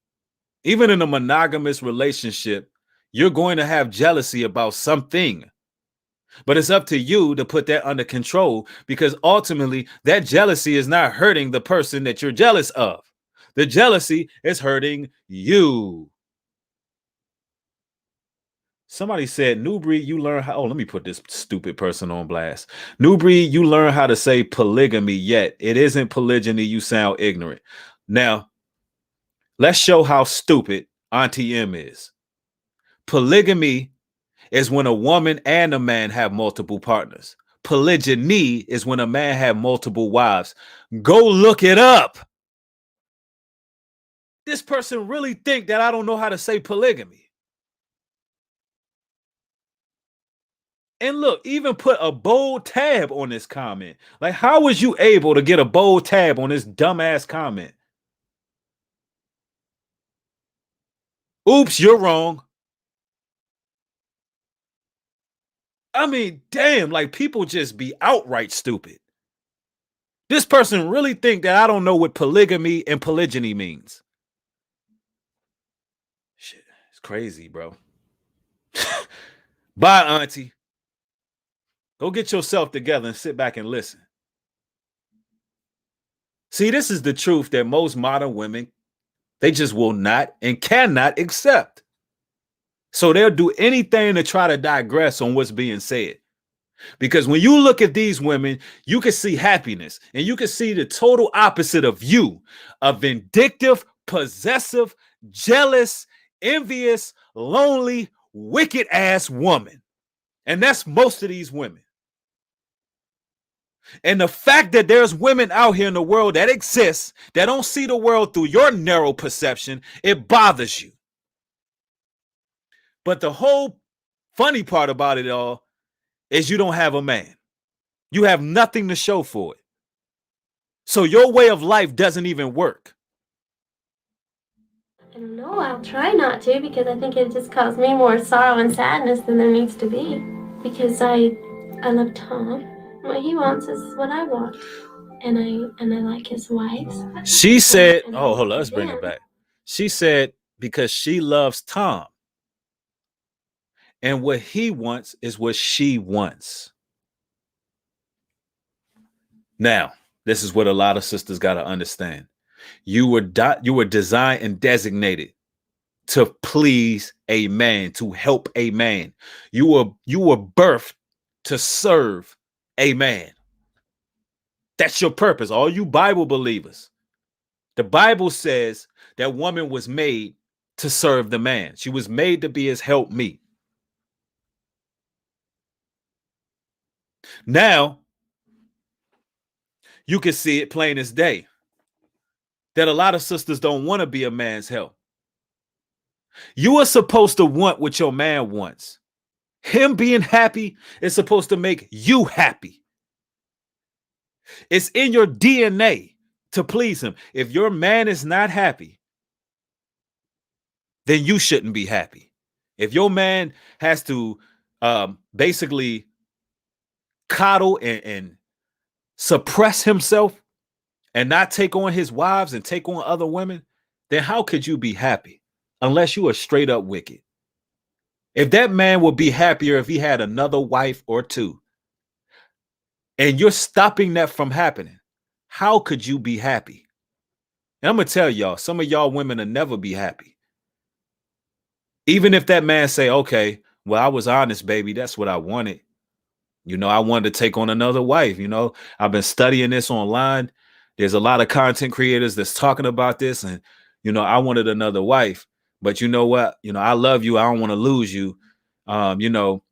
Even in a monogamous relationship, you're going to have jealousy about something. But it's up to you to put that under control, because ultimately that jealousy is not hurting the person that you're jealous of. The jealousy is hurting you. Somebody said, New Breed, you learn how. Oh, let me put this stupid person on blast. New Breed, you learn how to say polygamy, yet it isn't polygyny. You sound ignorant. Now, let's show how stupid Auntie M is. Polygamy is when a woman and a man have multiple partners. Polygyny is when a man have multiple wives. Go look it up. This person really think that I don't know how to say polygamy. And look, even put a bold tab on this comment. Like, how was you able to get a bold tab on this dumbass comment? Oops, you're wrong. I mean, damn, like people just be outright stupid. This person really think that I don't know what polygamy and polygyny means. Shit, it's crazy, bro. Bye, Auntie. Go get yourself together and sit back and listen. See, this is the truth that most modern women, they just will not and cannot accept. So they'll do anything to try to digress on what's being said. Because when you look at these women, you can see happiness and you can see the total opposite of you, a vindictive, possessive, jealous, envious, lonely, wicked ass woman. And that's most of these women. And the fact that there's women out here in the world that exist, that don't see the world through your narrow perception, it bothers you. But the whole funny part about it all is you don't have a man. You have nothing to show for it. So your way of life doesn't even work. I don't know, I'll try not to because I think it just caused me more sorrow and sadness than there needs to be. Because I love Tom. What he wants is what I want. And I like his wife. She said, oh, hold on, let's bring it back. She said because she loves Tom. And what he wants is what she wants. Now, this is what a lot of sisters got to understand. You were designed and designated to please a man, to help a man. You were birthed to serve a man. That's your purpose. All you Bible believers. The Bible says that woman was made to serve the man. She was made to be his helpmeet. Now, you can see it plain as day that a lot of sisters don't want to be a man's help. You are supposed to want what your man wants. Him being happy is supposed to make you happy. It's in your DNA to please him. If your man is not happy, then you shouldn't be happy. If your man has to basically coddle and suppress himself and not take on his wives and take on other women, then how could you be happy? Unless you are straight up wicked. If that man would be happier if he had another wife or two, and you're stopping that from happening, how could you be happy? And I'm going to tell y'all, some of y'all women will never be happy. Even if that man say, okay, well, I was honest, baby. That's what I wanted. You know, I wanted to take on another wife. You know, I've been studying this online. There's a lot of content creators that's talking about this. And, you know, I wanted another wife. But you know what? You know, I love you. I don't want to lose you. You know,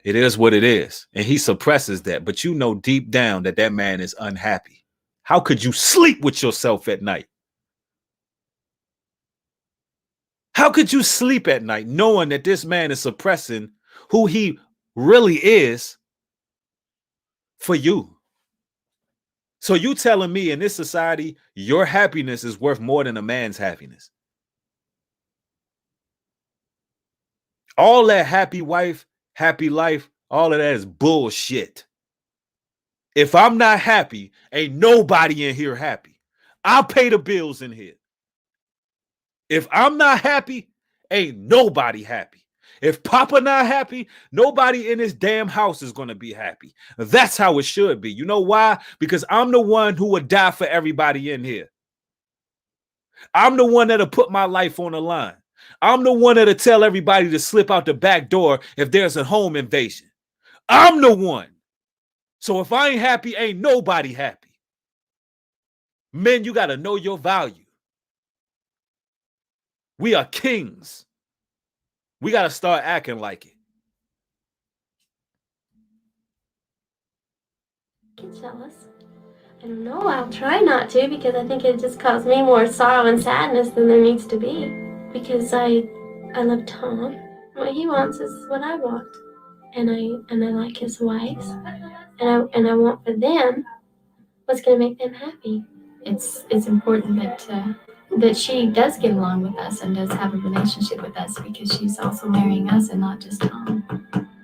it is what it is. And he suppresses that. But you know deep down that that man is unhappy. How could you sleep with yourself at night? How could you sleep at night knowing that this man is suppressing who he really is for you? So you telling me in this society, your happiness is worth more than a man's happiness? All that happy wife, happy life, all of that is bullshit. If I'm not happy, ain't nobody in here happy. I'll pay the bills in here. If I'm not happy, ain't nobody happy. If Papa not happy, nobody in this damn house is going to be happy. That's how it should be. You know why? Because I'm the one who would die for everybody in here. I'm the one that'll put my life on the line. I'm the one that'll tell everybody to slip out the back door if there's a home invasion. I'm the one. So if I ain't happy, ain't nobody happy. Men, you got to know your value. We are kings. We got to start acting like it. Get jealous. I don't know, I'll try not to because I think it just caused me more sorrow and sadness than there needs to be. Because I love Tom. What he wants is what I want. And I like his wife. And I want for them what's going to make them happy. It's important that she does get along with us and does have a relationship with us because she's also marrying us and not just Tom.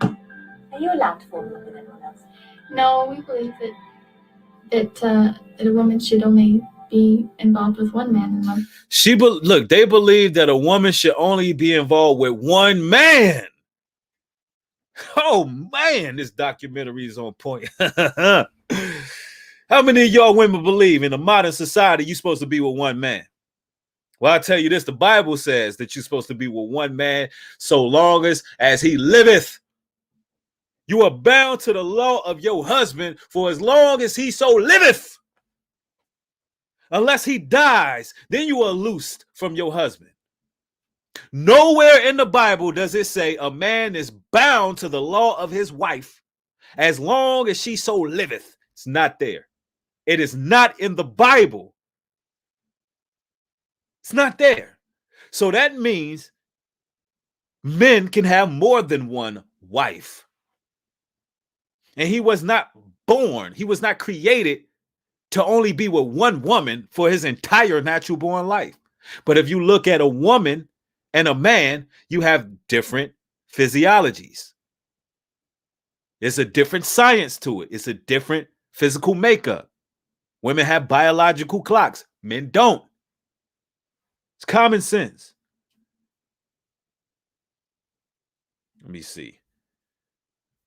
Are you allowed to fall in love with anyone else? No, we believe that a woman should only be involved with one man in love. Look, they believe that a woman should only be involved with one man. Oh man, this documentary is on point. How many of y'all women believe in a modern society you're supposed to be with one man? Well, I tell you this, the Bible says that you're supposed to be with one man so long as he liveth. You are bound to the law of your husband for as long as he so liveth. Unless he dies, then you are loosed from your husband. Nowhere in the Bible does it say a man is bound to the law of his wife as long as she so liveth. It's not there. It is not in the Bible. It's not there. So that means Men can have more than one wife. And he was not born, he was not created to only be with one woman for his entire natural born life. But if you look at a woman and a man, you have different physiologies. It's a different science to it. It's a different physical makeup. Women have biological clocks. Men don't. It's common sense. Let me see.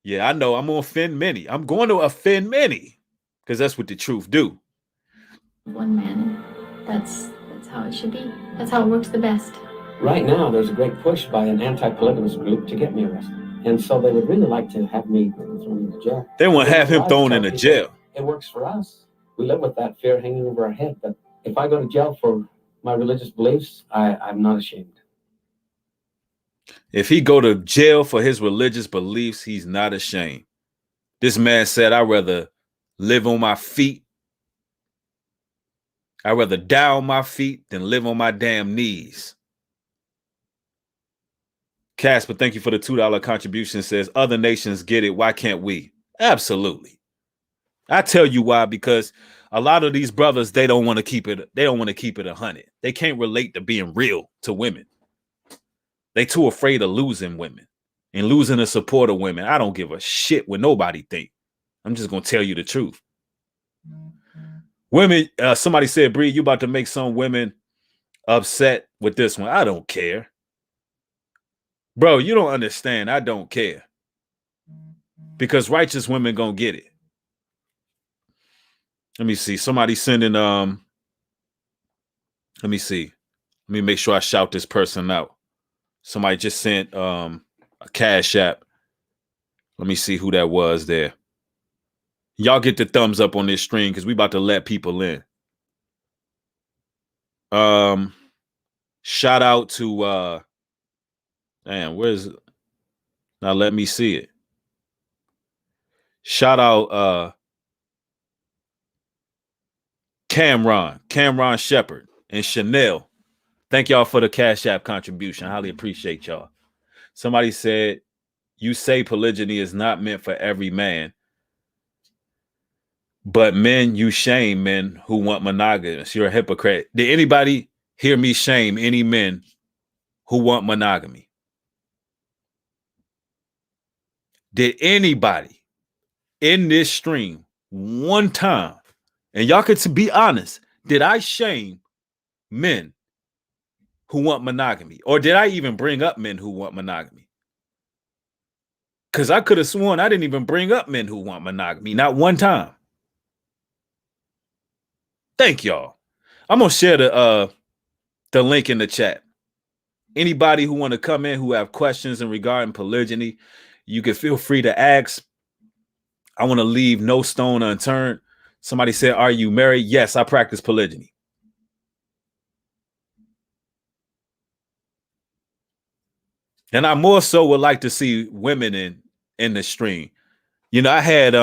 Yeah, I know I'm going to offend many. I'm going to offend many because that's what the truth do. One man. That's how it should be. That's how it works the best. Right now, there's a great push by an anti-polygamous group to get me arrested. And so they would really like to have me thrown into jail. They want to have him thrown into jail. It works for us. We live with that fear hanging over our head. But if I go to jail for my religious beliefs, I'm not ashamed. If he go to jail for his religious beliefs, he's not ashamed. This man said, I'd rather live on my feet. I'd rather die on my feet than live on my damn knees. Casper, thank you for the $2 contribution. Says, other nations get it. Why can't we? Absolutely. I tell you why, because a lot of these brothers, they don't want to keep it. They don't want to keep it 100. They can't relate to being real to women. They too afraid of losing women and losing the support of women. I don't give a shit what nobody think. I'm just going to tell you the truth. Women, somebody said, Bree, you about to make some women upset with this one. I don't care. Bro, you don't understand. I don't care. Because righteous women gonna get it. Let me see. Somebody sending, let me see. Let me make sure I shout this person out. Somebody just sent a Cash App. Let me see who that was there. Y'all get the thumbs up on this stream because we about to let people in. Shout out to damn, where's it? Now let me see it. Shout out Cameron Shepard and Chanel. Thank y'all for the Cash App contribution. I highly appreciate y'all. Somebody said, you say polygyny is not meant for every man, but men, you shame men who want monogamous. You're a hypocrite. Did anybody hear me shame any men who want monogamy? Did anybody in this stream one time, and y'all could be honest, did I shame men who want monogamy? Or did I even bring up men who want monogamy? Because I could have sworn I didn't even bring up men who want monogamy. Not one time. Thank y'all. I'm going to share the link in the chat. Anybody who want to come in who have questions in regarding polygyny, you can feel free to ask. I want to leave no stone unturned. Somebody said, are you married? Yes, I practice polygyny. And I more so would like to see women in the stream. You know, I had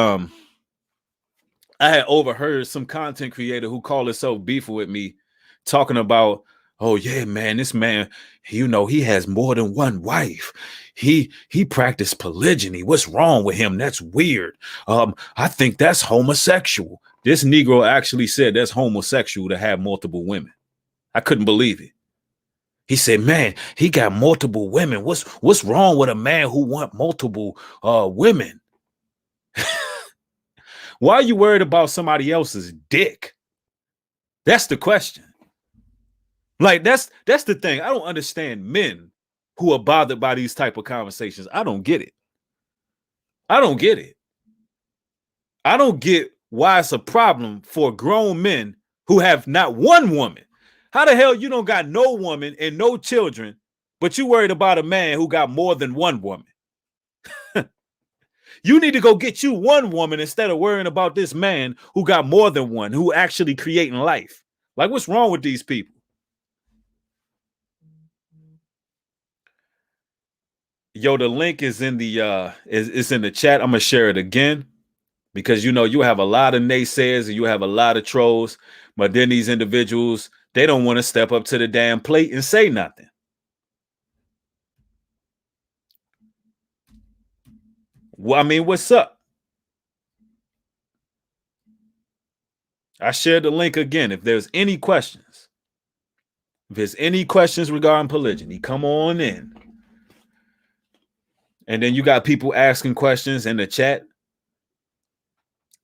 overheard some content creator who called himself beefing with me, talking about, oh yeah, man, this man, you know, he has more than one wife. He practiced polygyny. What's wrong with him? That's weird. I think that's homosexual. This Negro actually said that's homosexual to have multiple women. I couldn't believe it. He said, man, he got multiple women. What's wrong with a man who want multiple women? Why are you worried about somebody else's dick? That's the question. Like, that's the thing. I don't understand men who are bothered by these type of conversations. I don't get it. I don't get it. I don't get why it's a problem for grown men who have not one woman. How the hell you don't got no woman and no children, but you worried about a man who got more than one woman? You need to go get you one woman instead of worrying about this man who got more than one, who actually creating life. Like, what's wrong with these people? Yo, the link is in the is in the chat. I'm gonna share it again because you know you have a lot of naysayers and you have a lot of trolls, but then these individuals, they don't want to step up to the damn plate and say nothing. Well, I mean, what's up? I shared the link again. If there's any questions, regarding polygyny, come on in. And then you got people asking questions in the chat,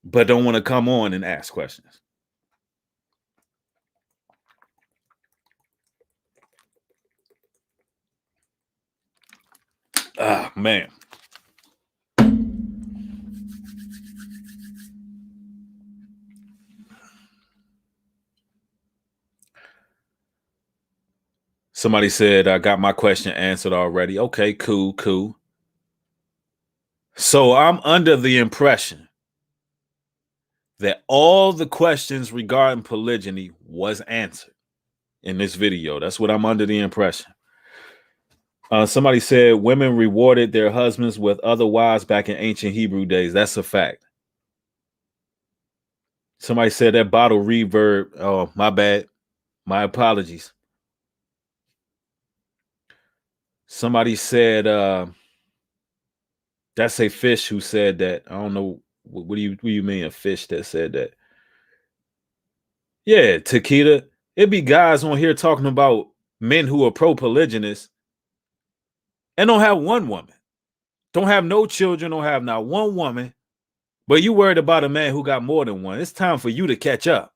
but don't want to come on and ask questions. Ah, man. Somebody said, I got my question answered already. Okay, cool. So I'm under the impression that all the questions regarding polygyny was answered in this video. That's what I'm under the impression. Somebody said women rewarded their husbands with other wives back in ancient Hebrew days. That's a fact. Somebody said that bottle reverb. Oh, my bad. My apologies. Somebody said that's a fish who said that. I don't know. What do you mean a fish that said that? Yeah, Takeda. It'd be guys on here talking about men who are pro-polygynous and don't have one woman. Don't have no children, don't have not one woman. But you worried about a man who got more than one. It's time for you to catch up.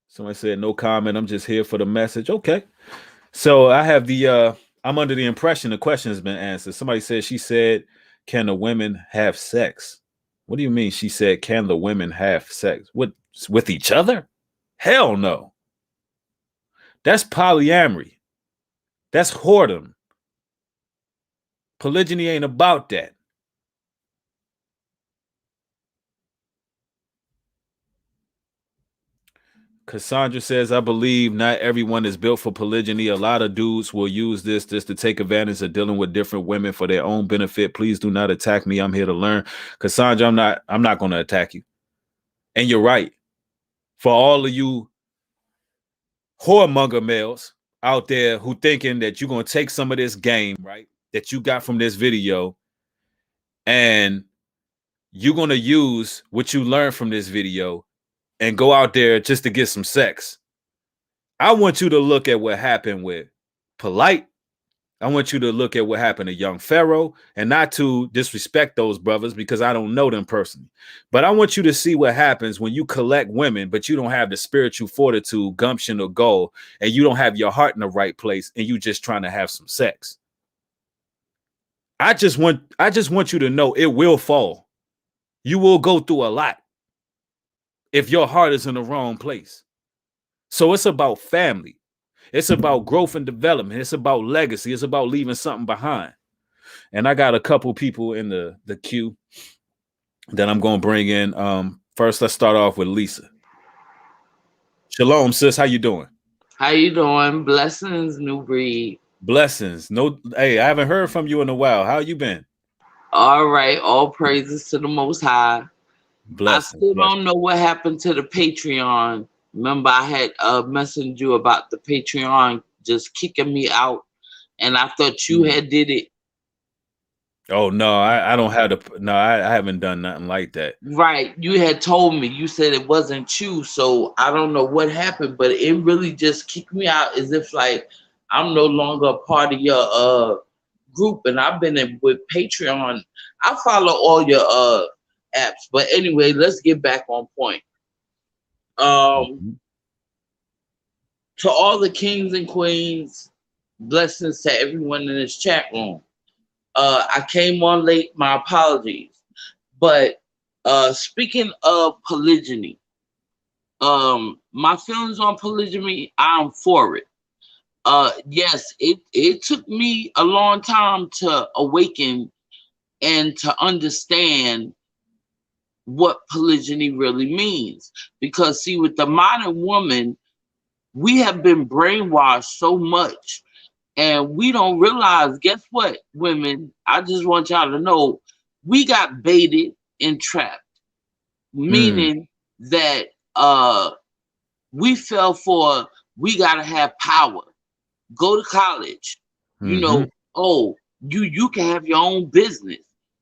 Somebody said no comment. I'm just here for the message. Okay. So I have I'm under the impression the question has been answered. Somebody said, she said, can the women have sex? What do you mean? She said, can the women have sex with each other? Hell no. That's polyamory. That's whoredom. Polygyny ain't about that. Cassandra says, I believe not everyone is built for polygyny. A lot of dudes will use this to take advantage of dealing with different women for their own benefit. Please do not attack me. I'm here to learn. Cassandra, I'm not going to attack you. And you're right. For all of you whoremonger males out there who thinking that you're going to take some of this game, right, that you got from this video, and you're going to use what you learned from this video and go out there just to get some sex. I want you to look at what happened with Polite. I want you to look at what happened to Young Pharaoh, and not to disrespect those brothers because I don't know them personally. But I want you to see what happens when you collect women, but you don't have the spiritual fortitude, gumption, or goal, and you don't have your heart in the right place, and you just trying to have some sex. I just want you to know it will fall. You will go through a lot if your heart is in the wrong place. So it's about family. It's about growth and development. It's about legacy. It's about leaving something behind. And I got a couple people in the queue that I'm going to bring in. First, let's start off with Lisa. Shalom, sis. How you doing? How you doing? Blessings, New Breed. Blessings. No, hey, I haven't heard from you in a while. How you been? All right. All praises to the Most High. Blessings. I still don't know what happened to the Patreon. Remember, I had messaged you about the Patreon just kicking me out, and I thought you had did it. Oh no, I don't have the no. I haven't done nothing like that. Right, you had told me. You said it wasn't you, so I don't know what happened, but it really just kicked me out as if like I'm no longer a part of your group, and I've been in with Patreon. I follow all your apps, but anyway, let's get back on point. To all the kings and queens, blessings to everyone in this chat room. I came on late, my apologies. But speaking of polygyny, my feelings on polygyny, I'm for it. Yes, it took me a long time to awaken and to understand what polygyny really means. Because see, with the modern woman, we have been brainwashed so much, and we don't realize, guess what, women? I just want y'all to know, we got baited and trapped. Meaning that we fell for, we gotta have power, go to college, You Mm-hmm. know, oh, you can have your own business.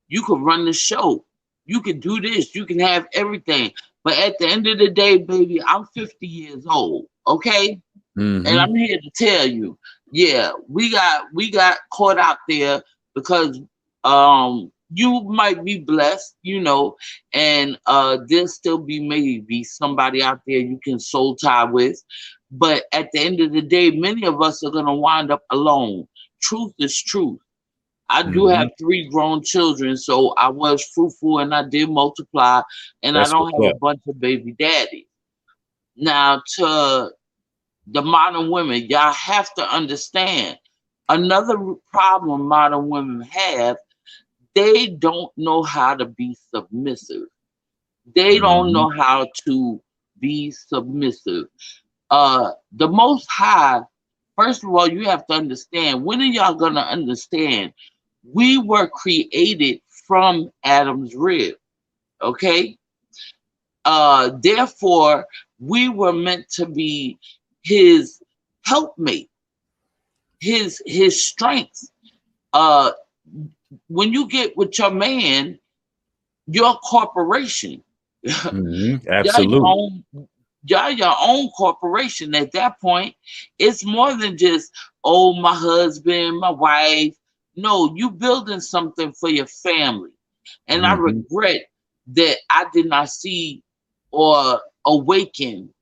You could run the show. You can do this. You can have everything. But at the end of the day, baby, I'm 50 years old. Okay. And Mm-hmm. I'm here to tell you, yeah, we got caught out there because you might be blessed, you know, and there'll still be maybe somebody out there you can soul tie with. But at the end of the day, many of us are gonna wind up alone. Truth is truth. I do Mm-hmm. have 3 grown children, so I was fruitful and I did multiply, and I That's don't what's have a up. bunch of baby daddies. Now, to the modern women, y'all have to understand another problem modern women have, they don't know how to be submissive. They don't Mm-hmm. know how to be submissive. The most high, first of all, you have to understand, when are y'all gonna understand? We were created from Adam's rib, okay? Therefore, we were meant to be his helpmate, his strength. Uh, when you get with your man, your corporation, Mm-hmm. y'all your Absolutely. own, y'all your own corporation. At that point, it's more than just, oh, my husband, my wife. No, you building something for your family. And I Mm-hmm. regret that I did not see or awaken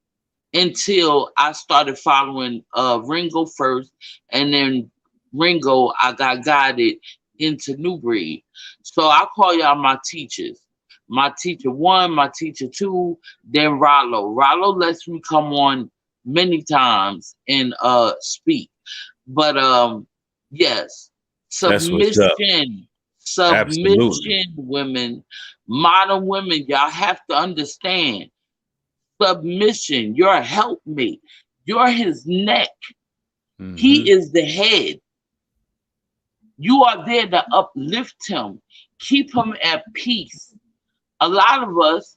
until I started following Ringo first, and then Ringo, I got guided into New Breed. So I call y'all my teachers. My teacher one, my teacher two, then Rollo. Rollo lets me come on many times and speak. But yes, That's what's up. submission, Absolutely. submission, women, modern women, y'all have to understand submission. You're a helpmate. You're his neck. Mm-hmm. He is the head. You are there to uplift him, keep him at peace. A lot of us,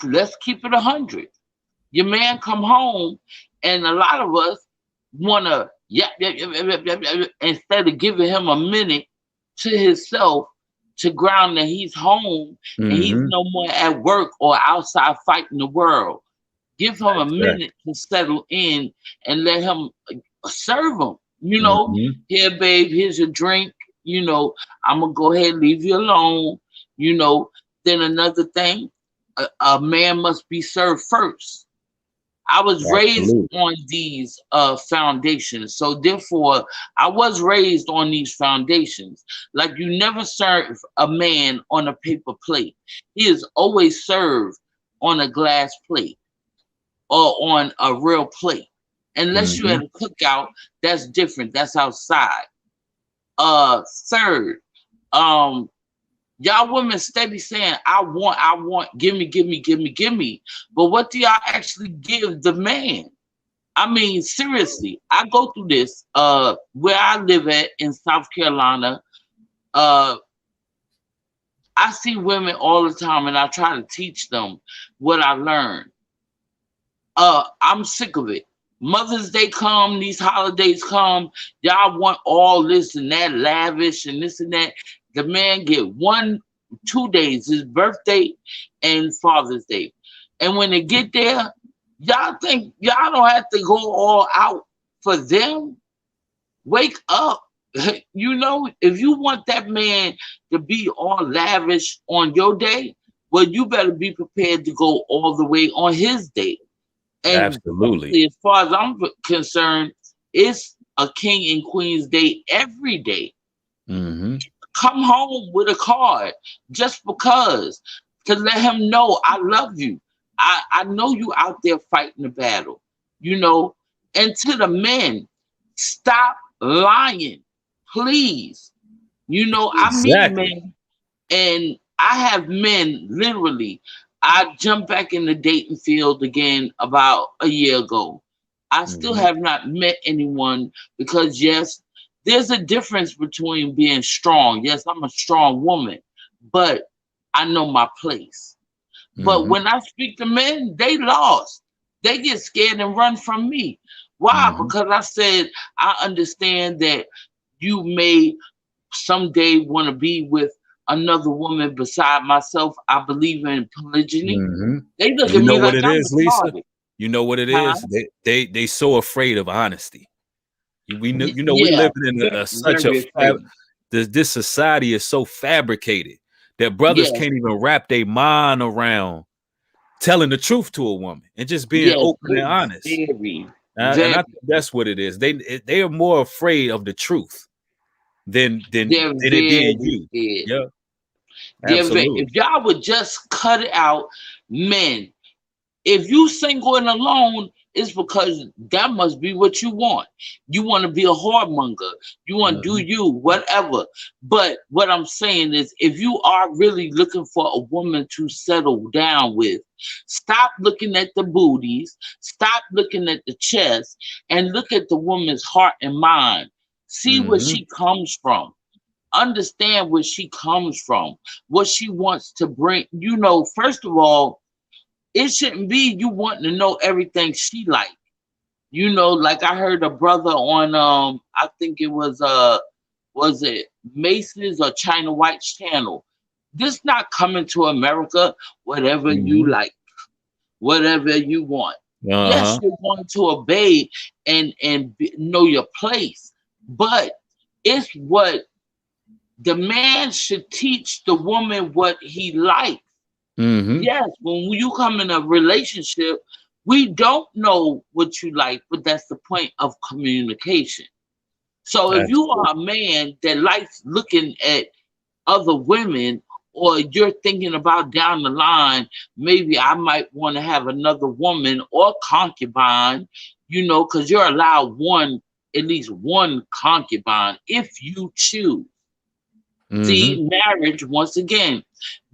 let's keep it 100. Your man come home, and a lot of us want to instead of giving him a minute to himself to ground that he's home and he's Mm-hmm. no more at work or outside fighting the world. Give him a Exactly. minute to settle in and let him serve him. You know, Mm-hmm. here, babe, here's your drink. You know, I'm gonna go ahead and leave you alone. You know, then another thing, a man must be served first. I was raised Absolutely. on these foundations, so therefore, I was raised on these foundations. Like you never serve a man on a paper plate; he is always served on a glass plate or on a real plate. Unless you Mm-hmm. at a cookout, that's different. That's outside. Third, um, y'all women steady saying, I want, give me, give me, give me, give me. But what do y'all actually give the man? I mean, seriously, I go through this. Where I live at in South Carolina, uh, I see women all the time and I try to teach them what I learned. I'm sick of it. Mother's Day come, these holidays come, y'all want all this and that lavish and this and that. The man get 2 days, his birthday and Father's Day. And when they get there, y'all think y'all don't have to go all out for them. Wake up. You know, if you want that man to be all lavish on your day, well, you better be prepared to go all the way on his day. And Absolutely. as far as I'm concerned, it's a king and queen's day every day. Mm-hmm. Come home with a card just because to let him know I love you. I know you out there fighting the battle, you know. And to the men, stop lying, please. You know, I meet Exactly. men and I have men literally. I jumped back in the dating field again about a year ago. I still Mm-hmm. have not met anyone because, yes, there's a difference between being strong. Yes, I'm a strong woman, but I know my place. But Mm-hmm. when I speak to men, they lost. They get scared and run from me. Why? Mm-hmm. Because I said, I understand that you may someday want to be with another woman beside myself. I believe in polygyny. They look You at know me what like it I'm is, Lisa? retarded. You know what it Huh? is? They so afraid of honesty. We know, we Yeah, living in such a very afraid. this society is so fabricated that brothers Yes, can't even wrap their mind around telling the truth to a woman and just being yes, open and honest. very, And I very. think that's what it is. They are more afraid of the truth than They're it being very you. scared. Yeah, If absolutely. y'all would just cut it out, men. If you single and alone, it's because that must be what you want. You want to be a whoremonger. You want to do you, whatever. But what I'm saying is, if you are really looking for a woman to settle down with, stop looking at the booties, stop looking at the chest, and look at the woman's heart and mind. See where she comes from. Understand where she comes from, what she wants to bring. You know, first of all, it shouldn't be you wanting to know everything she like. You know, like I heard a brother on I think it was it Macy's or China White's channel. This not coming to America, whatever you like, whatever you want. Yes, you're going to obey and know your place, but it's what the man should teach the woman what he likes. Yes, when you come in a relationship, we don't know what you like, but that's the point of communication. So if you are a man that likes looking at other women, or you're thinking about down the line, maybe I might want to have another woman or concubine, you know, because you're allowed at least one concubine if you choose. See, marriage, once again,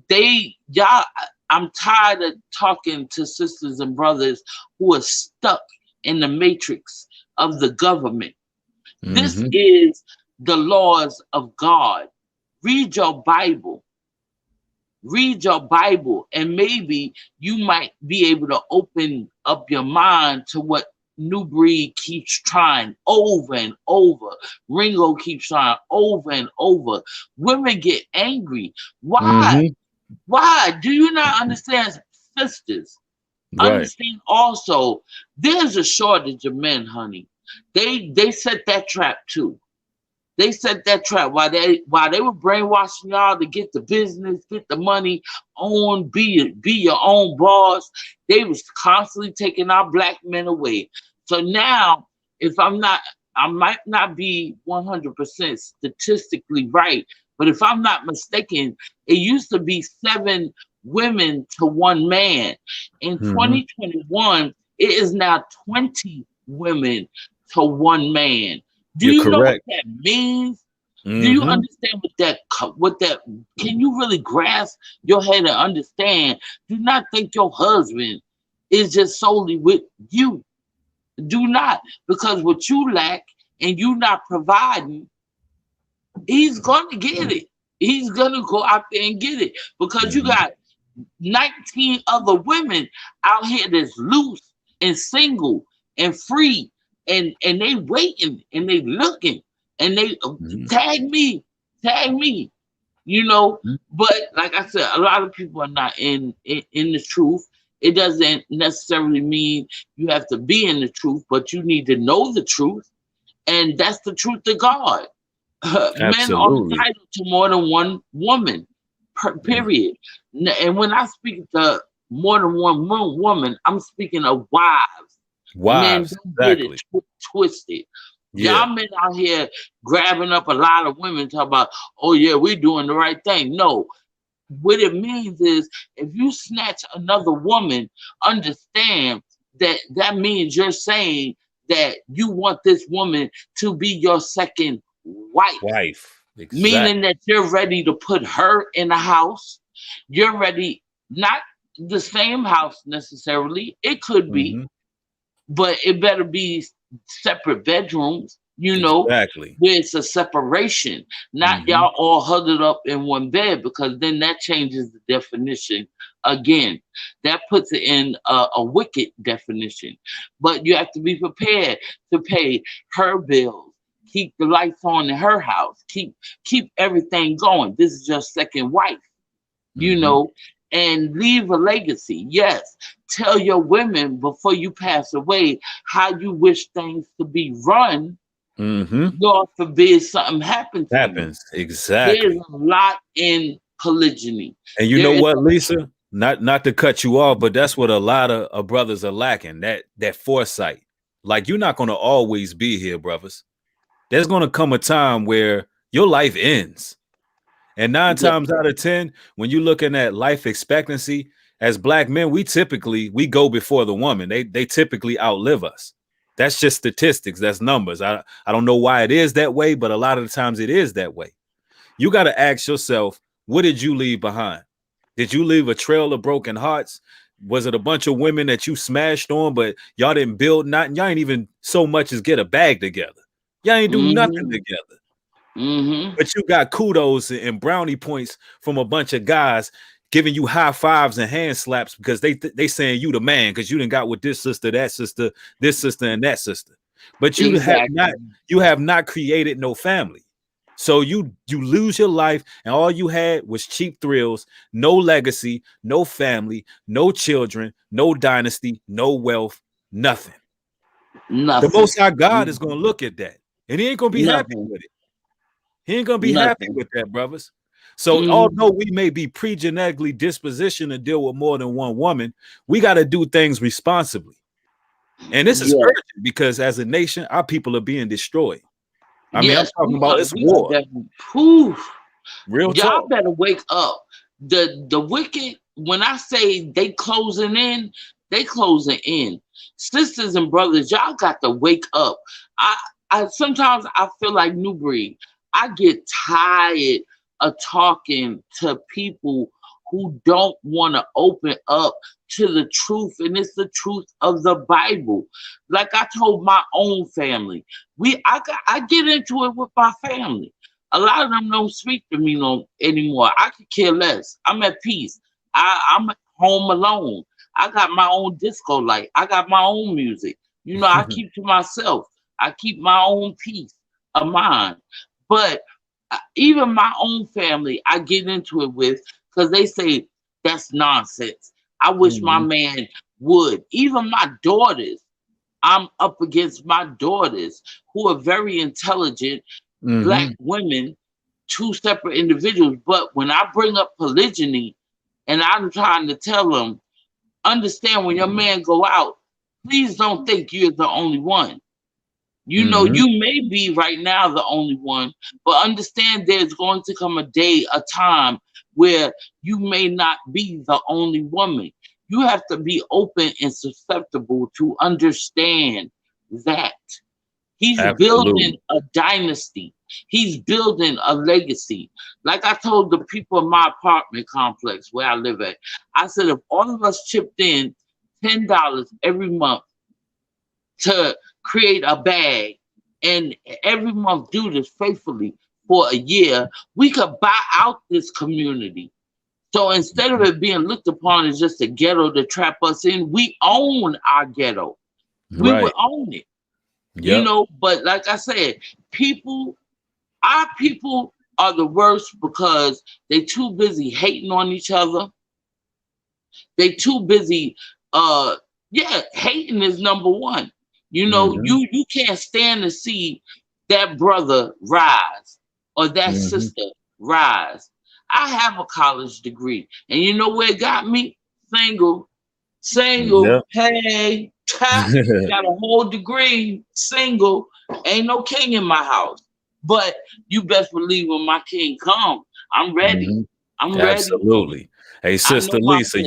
y'all, I'm tired of talking to sisters and brothers who are stuck in the matrix of the government. This is the laws of God. Read your Bible. Read your Bible, and maybe you might be able to open up your mind to what New Breed keeps trying over and over. Ringo keeps trying over and over. Women get angry. Why? Why? Do you not understand, sisters? Understand also, there's a shortage of men, honey. They set that trap too. They set that trap while they were brainwashing y'all to get the business, get the money, be your own boss. They was constantly taking our black men away. So now, if I might not be 100% statistically right, but if I'm not mistaken, it used to be 7 women to 1 man. In 2021, it is now 20 women to 1 man. Do You're you know what correct. that means? Do you understand what that can you really grasp your head and understand? Do not think your husband is just solely with you. Do not, because what you lack and you not providing, he's gonna get it. He's gonna go out there and get it because you got 19 other women out here that's loose and single and free, and they waiting and they looking and they tag me, you know. But like I said, a lot of people are not in the truth. It doesn't necessarily mean you have to be in the truth, but you need to know the truth, and that's the truth of God. Men are Absolutely. entitled to more than one woman, period. And when I speak to more than one woman, I'm speaking of wives. Men, Wives, don't get it exactly. twisted. Yeah. Y'all men out here grabbing up a lot of women, talking about, oh yeah, we're doing the right thing. No, what it means is if you snatch another woman, understand that that means you're saying that you want this woman to be your second wife. Wife. Exactly. Meaning that you're ready to put her in the house. You're ready, not the same house necessarily. It could be, but it better be separate bedrooms, you know, Exactly. where it's a separation, not y'all all huddled up in one bed, because then that changes the definition again. That puts it in a wicked definition. But you have to be prepared to pay her bills, keep the lights on in her house, keep everything going. This is your second wife, you know, and leave a legacy. Yes, tell your women before you pass away how you wish things to be run. Lord forbid something happens to you. Exactly. There's a lot in polygyny. And you know what, Lisa? Not to cut you off, but that's what a lot of brothers are lacking, that foresight. Like, you're not going to always be here, brothers. There's going to come a time where your life ends. And 9 times out of 10, when you're looking at life expectancy, as black men, we go before the woman. They typically outlive us. That's just statistics. That's numbers. I don't know why it is that way, but a lot of the times it is that way. You got to ask yourself, what did you leave behind? Did you leave a trail of broken hearts? Was it a bunch of women that you smashed on, but y'all didn't build nothing? Y'all ain't even so much as get a bag together. Y'all ain't do nothing together. But you got kudos and brownie points from a bunch of guys giving you high fives and hand slaps because they saying you the man because you done got with this sister, that sister, this sister, and that sister. But you have not created no family. So you lose your life, and all you had was cheap thrills, no legacy, no family, no children, no dynasty, no wealth, nothing. The Most High God is going to look at that, and he ain't going to be happy with it. He ain't going to be happy with that, brothers. So although we may be pre-genetically dispositioned to deal with more than one woman, we got to do things responsibly. And this is urgent because as a nation, our people are being destroyed. I mean, I'm talking about it's war. Real talk. Y'all better wake up. The wicked, when I say they closing in, they closing in. Sisters and brothers, y'all got to wake up. I sometimes I feel like New Breed. I get tired of talking to people who don't want to open up to the truth, and it's the truth of the Bible. Like I told my own family, I get into it with my family. A lot of them don't speak to me anymore. I could care less. I'm at peace. I'm at home alone. I got my own disco light. I got my own music. You know, I keep to myself. I keep my own peace of mind. But even my own family, I get into it with because they say that's nonsense. I wish my man would. Even my daughters, I'm up against my daughters who are very intelligent, black women, 2 separate individuals. But when I bring up polygyny and I'm trying to tell them, understand when your man go out, please don't think you're the only one. You know, you may be right now the only one, but understand there's going to come a day, a time where you may not be the only woman. You have to be open and susceptible to understand that. He's building a dynasty. He's building a legacy. Like I told the people in my apartment complex where I live at, I said, if all of us chipped in $10 every month to create a bag and every month do this faithfully for a year, we could buy out this community. So instead of it being looked upon as just a ghetto to trap us in, we own our ghetto. We would own it. You know, but like I said, our people are the worst because they too busy hating on each other. They too busy, hating is number one. You know, you can't stand to see that brother rise or that sister rise. I have a college degree, and you know where it got me? Single. Hey, got a whole degree, single. Ain't no king in my house. But you best believe when my king comes, I'm ready. I'm ready. Absolutely. Hey, Sister Lisa,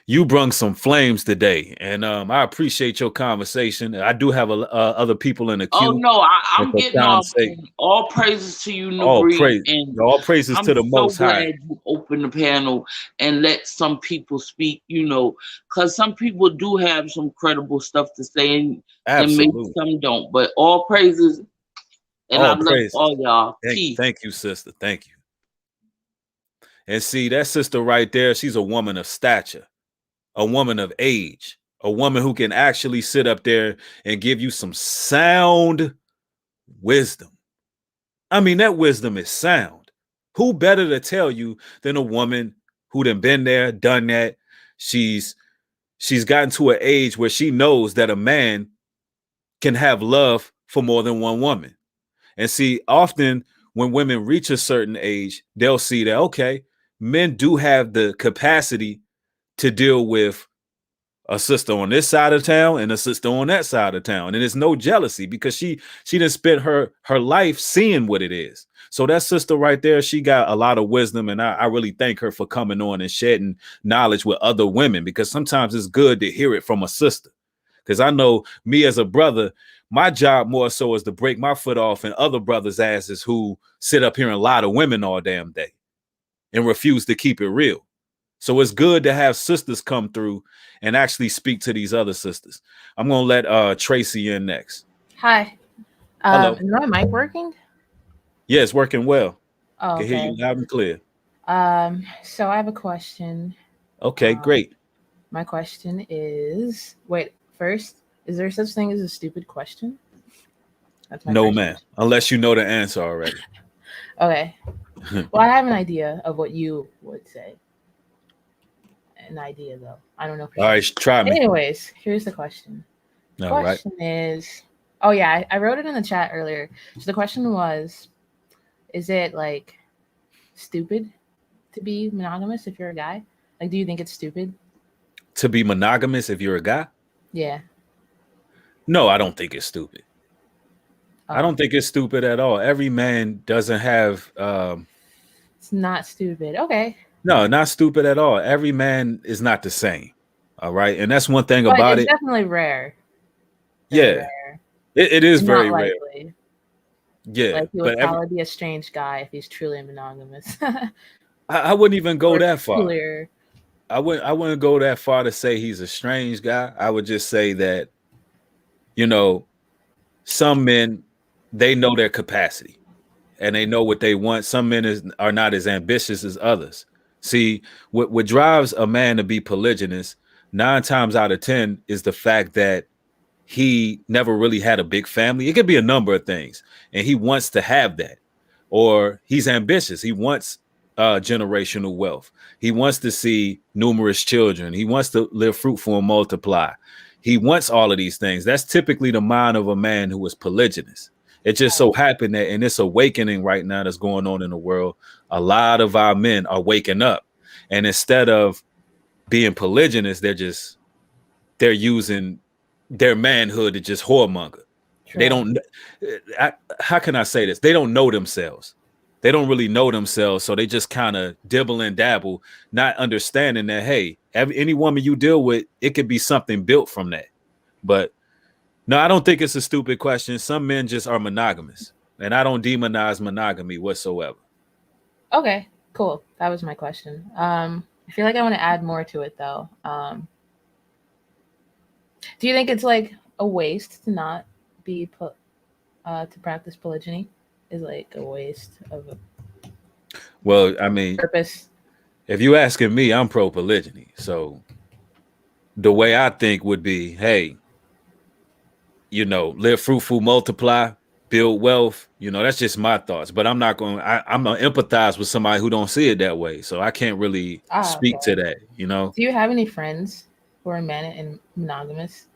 you brung some flames today, and I appreciate your conversation. I do have other people in the queue. Oh no, I'm getting off. All praises to you, Nubri, and all praises to the Most High. I'm so glad you opened the panel and let some people speak. You know, because some people do have some credible stuff to say, and maybe some don't. But all praises, and I love all y'all. Peace. Thank you, sister. Thank you. And see, that sister right there, she's a woman of stature, a woman of age, a woman who can actually sit up there and give you some sound wisdom. I mean, that wisdom is sound. Who better to tell you than a woman who done been there, done that? She's gotten to an age where she knows that a man can have love for more than one woman. And see, often when women reach a certain age, they'll see that, okay, men do have the capacity to deal with a sister on this side of town and a sister on that side of town. And it's no jealousy because she done spent her life seeing what it is. So that sister right there, she got a lot of wisdom. And I really thank her for coming on and shedding knowledge with other women, because sometimes it's good to hear it from a sister. Because I know me as a brother, my job more so is to break my foot off and other brothers' asses who sit up here and lie to women all damn day and refuse to keep it real. So it's good to have sisters come through and actually speak to these other sisters. I'm going to let Tracy in next. Hi. Hello. Is my mic working? Yeah, it's working well. Oh, Can hear you loud and clear. So I have a question. Okay, great. My question is, first, is there such thing as a stupid question? That's my No, first ma'am. question. Unless You know the answer already. Okay. Well, I have an idea of what you would say. An idea, though. I don't know. All right, try me. Anyways, here's the question. The question is, oh yeah, I wrote it in the chat earlier. So the question was, is it like stupid to be monogamous if you're a guy? Like, do you think it's stupid to be monogamous if you're a guy? Yeah. No, I don't think it's stupid. I don't think it's stupid at all. Every man doesn't have it's not stupid. Okay. No, not stupid at all. Every man is not the same. All right. And that's one thing but about it's it. Definitely rare. Yeah. Rare. It is very not rare. likely. Yeah. Like he would probably be a strange guy if he's truly monogamous. I wouldn't even go that far. Clear. I wouldn't go that far to say he's a strange guy. I would just say that, you know, some men, they know their capacity and they know what they want. Some men are not as ambitious as others. See, what drives a man to be polygynous 9 times out of 10 is the fact that he never really had a big family. It could be a number of things, and he wants to have that. Or he's ambitious. He wants generational wealth. He wants to see numerous children. He wants to live fruitful and multiply. He wants all of these things. That's typically the mind of a man who is polygynous. It just so happened that in this awakening right now that's going on in the world, a lot of our men are waking up. And instead of being polygynous, they're using their manhood to just whoremonger. True. They don't, how can I say this? They don't know themselves. They don't really know themselves. So they just kind of dibble and dabble, not understanding that, hey, any woman you deal with, it could be something built from that. But no, I don't think it's a stupid question. Some men just are monogamous, and I don't demonize monogamy whatsoever. Okay, cool. That was my question. I feel like I want to add more to it, though. Do you think it's like a waste to not be to practice polygyny? Is like a waste of a purpose? If you asking me, I'm pro polygyny. So the way I think would be, hey, you know, live fruitful, multiply, build wealth. You know, that's just my thoughts. But I'm not going. I'm gonna empathize with somebody who don't see it that way. So I can't really speak to that. You know. Do you have any friends who are men and monogamous?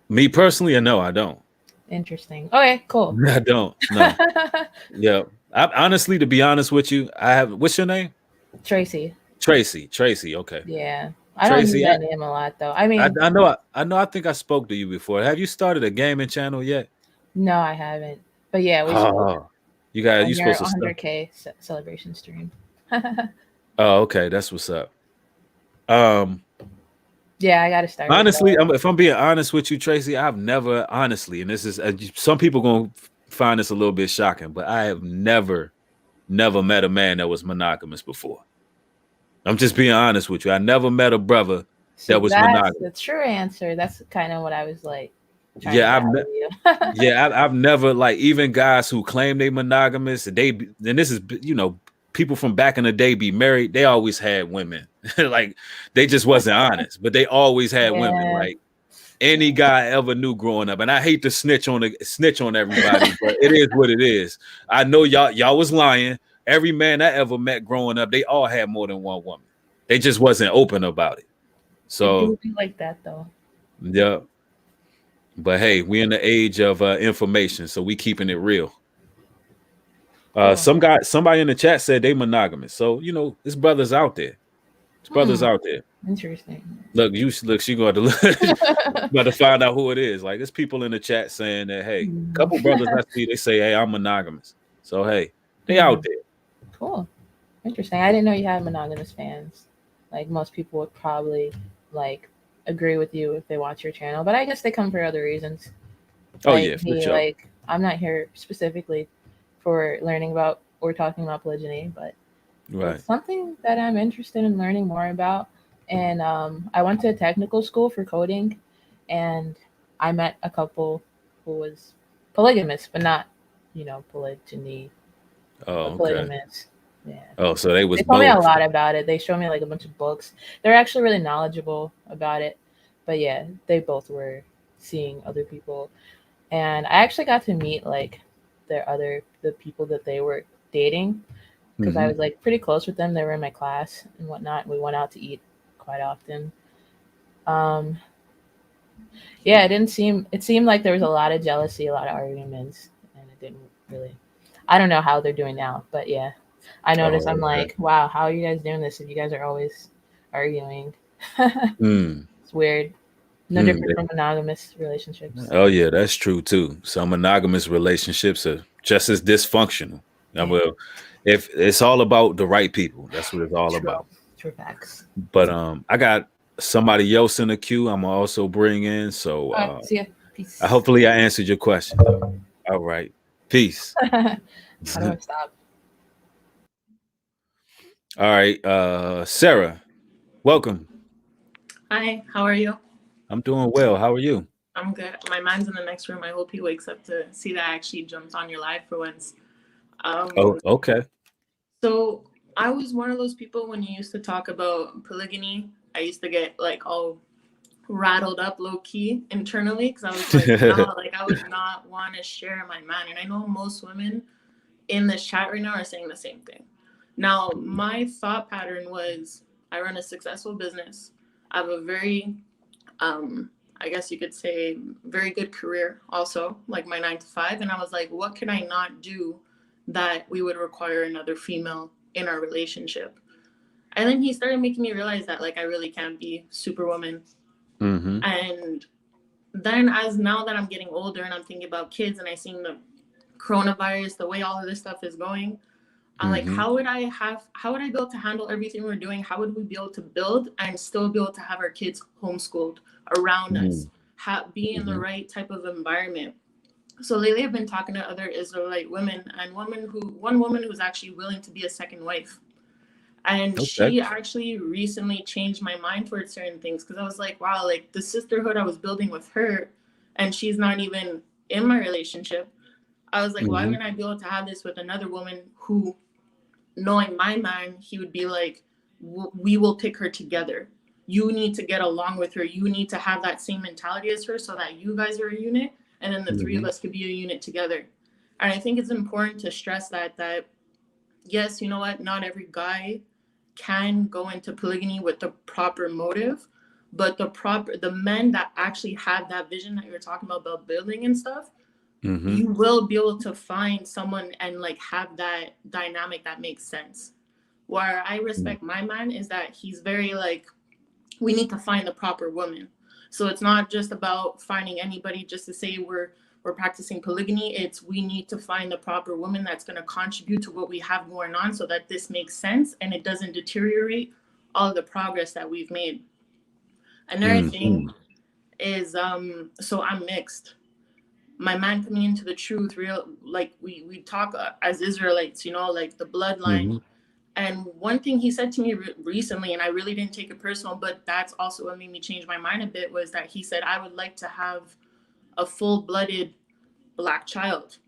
Me personally, no, I don't. Interesting. Okay, cool. I don't. No. Yeah. Honestly, to be honest with you, I have. What's your name? Tracy. Okay. Yeah. I don't use that name a lot, though. I mean, I know. I think I spoke to you before. Have you started a gaming channel yet? No, I haven't. But yeah, we spoke. You supposed to 100K celebration stream. Oh, okay, that's what's up. Yeah, I got to start. Honestly, if I'm being honest with you, Tracy, I've never honestly, and this is some people gonna find this a little bit shocking, but I have never met a man that was monogamous before. I'm just being honest with you. I never met a brother that was monogamous. That's the true answer. That's kind of what I was like. Yeah, I've never, like, even guys who claim they monogamous, and this is, you know, people from back in the day be married. They always had women. Like, they just wasn't honest, but they always had women. Like, any guy ever knew growing up. And I hate to snitch on everybody, but it is what it is. I know y'all was lying. Every man I ever met growing up, they all had more than one woman. They just wasn't open about it. So it do be like that though. Yeah. But hey, we in the age of information, so we keeping it real. Somebody in the chat said they monogamous. So it's brothers out there. It's brothers out there. Interesting. Look, she going to about to find out who it is. Like, there's people in the chat saying that, hey, a couple brothers I see, they say, hey, I'm monogamous. So hey, they out there. Cool. Interesting. I didn't know you had monogamous fans. Like most people would probably like agree with you if they watch your channel, but I guess they come for other reasons. Oh yeah, for sure. Like I'm not here specifically for learning about or talking about polygyny, but it's something that I'm interested in learning more about. And I went to a technical school for coding, and I met a couple who was polygamous, but not, polygyny. Oh, okay. Polygamous. Yeah. Oh, so they told me a lot about it. They showed me like a bunch of books. They're actually really knowledgeable about it. But yeah, they both were seeing other people. And I actually got to meet like the people that they were dating, because I was like pretty close with them. They were in my class and whatnot. We went out to eat quite often. Yeah, it seemed like there was a lot of jealousy, a lot of arguments, and it didn't really, I don't know how they're doing now, but yeah. I noticed. I'm like, wow, how are you guys doing this if you guys are always arguing? It's weird. No different from monogamous relationships. Oh yeah, that's true too. Some monogamous relationships are just as dysfunctional. Yeah. Well, if it's all about the right people, that's what it's all about. True facts. But I got somebody else in the queue. I'm gonna also bring in. So see ya. Peace. Hopefully I answered your question. All right. Peace. How do I stop? All right, Sarah, welcome. Hi, how are you? I'm doing well. How are you? I'm good. My man's in the next room. I hope he wakes up to see that I actually jumped on your live for once. Oh, okay. So I was one of those people when you used to talk about polygyny. I used to get like all rattled up low key internally because I was like, no, like I would not want to share my man. And I know most women in this chat right now are saying the same thing. Now, my thought pattern was I run a successful business. I have a very, I guess you could say, very good career also, like my 9 to 5. And I was like, what can I not do that we would require another female in our relationship? And then he started making me realize that like I really can't be superwoman. And then now that I'm getting older and I'm thinking about kids and I seen the coronavirus, the way all of this stuff is going, I'm like, how would I be able to handle everything we're doing? How would we be able to build and still be able to have our kids homeschooled around us, be in the right type of environment? So lately I've been talking to other Israelite women, and one woman who's actually willing to be a second wife. And she actually recently changed my mind towards certain things, because I was like, wow, like the sisterhood I was building with her, and she's not even in my relationship. I was like, why wouldn't I be able to have this with another woman who, knowing my man, he would be like, we will pick her together. You need to get along with her. You need to have that same mentality as her so that you guys are a unit, and then the three of us could be a unit together. And I think it's important to stress that yes, you know what, not every guy can go into polygyny with the proper motive, but the men that actually have that vision that you were talking about building and stuff, you will be able to find someone and like have that dynamic that makes sense. Where I respect my man is that he's very like, we need to find the proper woman. So it's not just about finding anybody just to say we're practicing polygyny. It's we need to find the proper woman that's going to contribute to what we have going on so that this makes sense and it doesn't deteriorate all of the progress that we've made. Another thing is, so I'm mixed. My man coming into the truth, real, like we talk as Israelites, you know, like the bloodline. And one thing he said to me recently, and I really didn't take it personal, but that's also what made me change my mind a bit, was that he said, I would like to have a full-blooded Black child.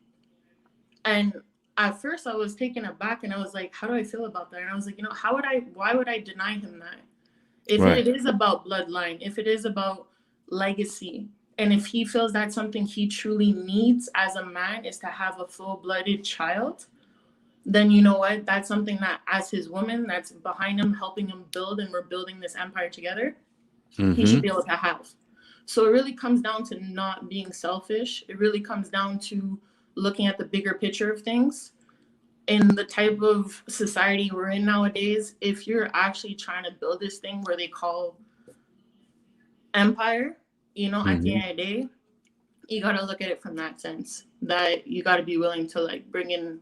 And at first I was taken aback and I was like, how do I feel about that? And I was like, you know, why would I deny him that? If it is about bloodline, if it is about legacy. And if he feels that's something he truly needs as a man, is to have a full-blooded child, then you know what? That's something that, as his woman that's behind him, helping him build, and we're building this empire together, he should be able to have. So it really comes down to not being selfish. It really comes down to looking at the bigger picture of things. In the type of society we're in nowadays, if you're actually trying to build this thing where they call empire, you know, at the end of the day, you got to look at it from that sense, that you got to be willing to like bring in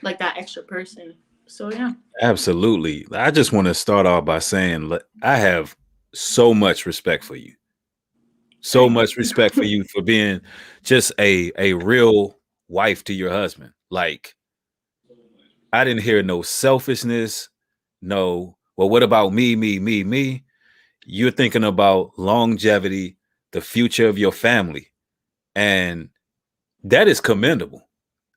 like that extra person. So yeah, absolutely. I just want to start off by saying I have so much respect for you. So much respect for you for being just a real wife to your husband. Like, I didn't hear no selfishness, no, well, what about me? You're thinking about longevity, the future of your family. And that is commendable.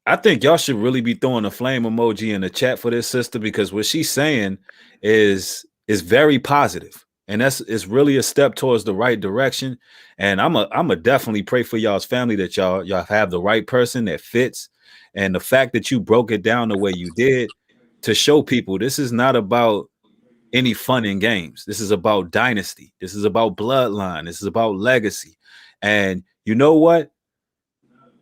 I think y'all should really be throwing a flame emoji in the chat for this sister, because what she's saying is very positive, and it's really a step towards the right direction. And I'm a definitely pray for y'all's family that y'all have the right person that fits. And the fact that you broke it down the way you did to show people this is not about any fun and games. This is about dynasty. This is about bloodline. This is about legacy. And you know what?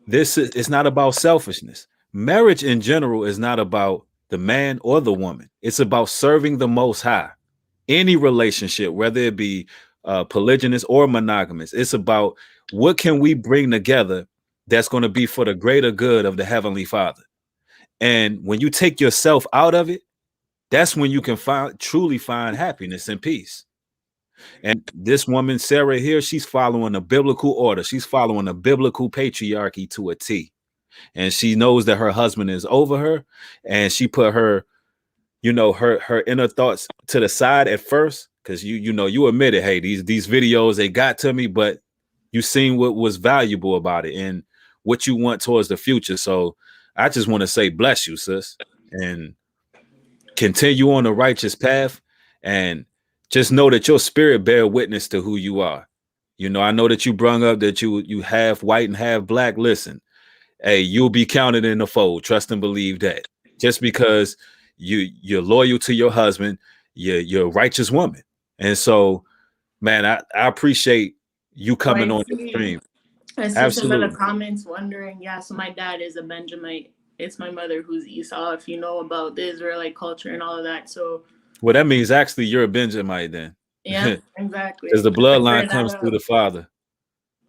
It's not about selfishness. Marriage in general is not about the man or the woman. It's about serving the Most High. Any relationship, whether it be polygynous or monogamous, it's about what can we bring together that's going to be for the greater good of the Heavenly Father. And when you take yourself out of it, that's when you can truly find happiness and peace. And this woman, Sarah here, she's following a biblical order. She's following a biblical patriarchy to a T. And she knows that her husband is over her. And she put her, her inner thoughts to the side at first. Because you admitted, hey, these videos, they got to me, but you seen what was valuable about it and what you want towards the future. So I just want to say, bless you, sis. And continue on the righteous path, and just know that your spirit bear witness to who you are. I know that you brung up that you half white and half black. Listen, hey, you'll be counted in the fold. Trust and believe that. Just because you're loyal to your husband, you're a righteous woman. And so, man, I appreciate you coming on the stream. I see some of the comments wondering, yeah, so my dad is a Benjamite. It's my mother who's Esau, if you know about the Israelite culture and all of that. So, well, that means actually you're a Benjamite then. Yeah, exactly. Because the bloodline comes through the father.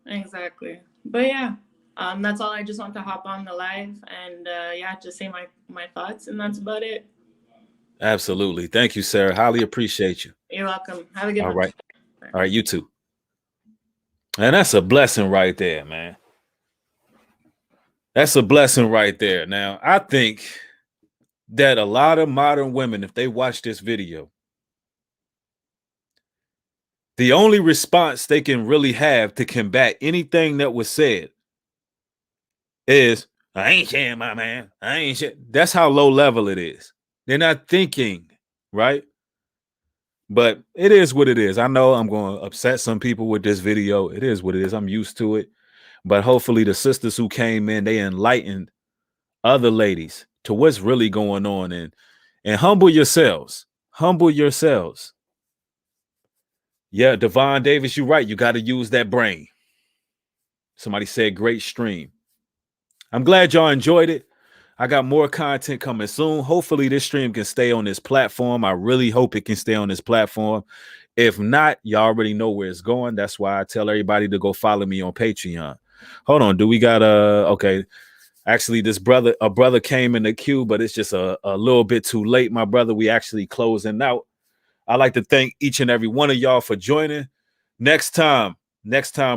Exactly. But yeah, that's all. I just want to hop on the live and just say my thoughts, and that's about it. Absolutely. Thank you, Sarah. Highly appreciate you. You're welcome. Have a good one. All right. All right, you too. And that's a blessing right there, man. That's a blessing right there. Now, I think that a lot of modern women, if they watch this video, the only response they can really have to combat anything that was said is, I ain't sharing my man. I ain't sharing. That's how low level it is. They're not thinking, right? But it is what it is. I know I'm going to upset some people with this video. It is what it is. I'm used to it. But hopefully the sisters who came in, they enlightened other ladies to what's really going on, and humble yourselves. Humble yourselves. Yeah, Devon Davis, you're right. You got to use that brain. Somebody said great stream. I'm glad y'all enjoyed it. I got more content coming soon. Hopefully this stream can stay on this platform. I really hope it can stay on this platform. If not, y'all already know where it's going. That's why I tell everybody to go follow me on Patreon. Hold on. Do we got okay. Actually, a brother came in the queue, but it's just a little bit too late, my brother. We actually closing out. I'd like to thank each and every one of y'all for joining. Next time,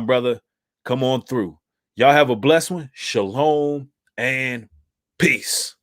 brother, come on through. Y'all have a blessed one. Shalom and peace.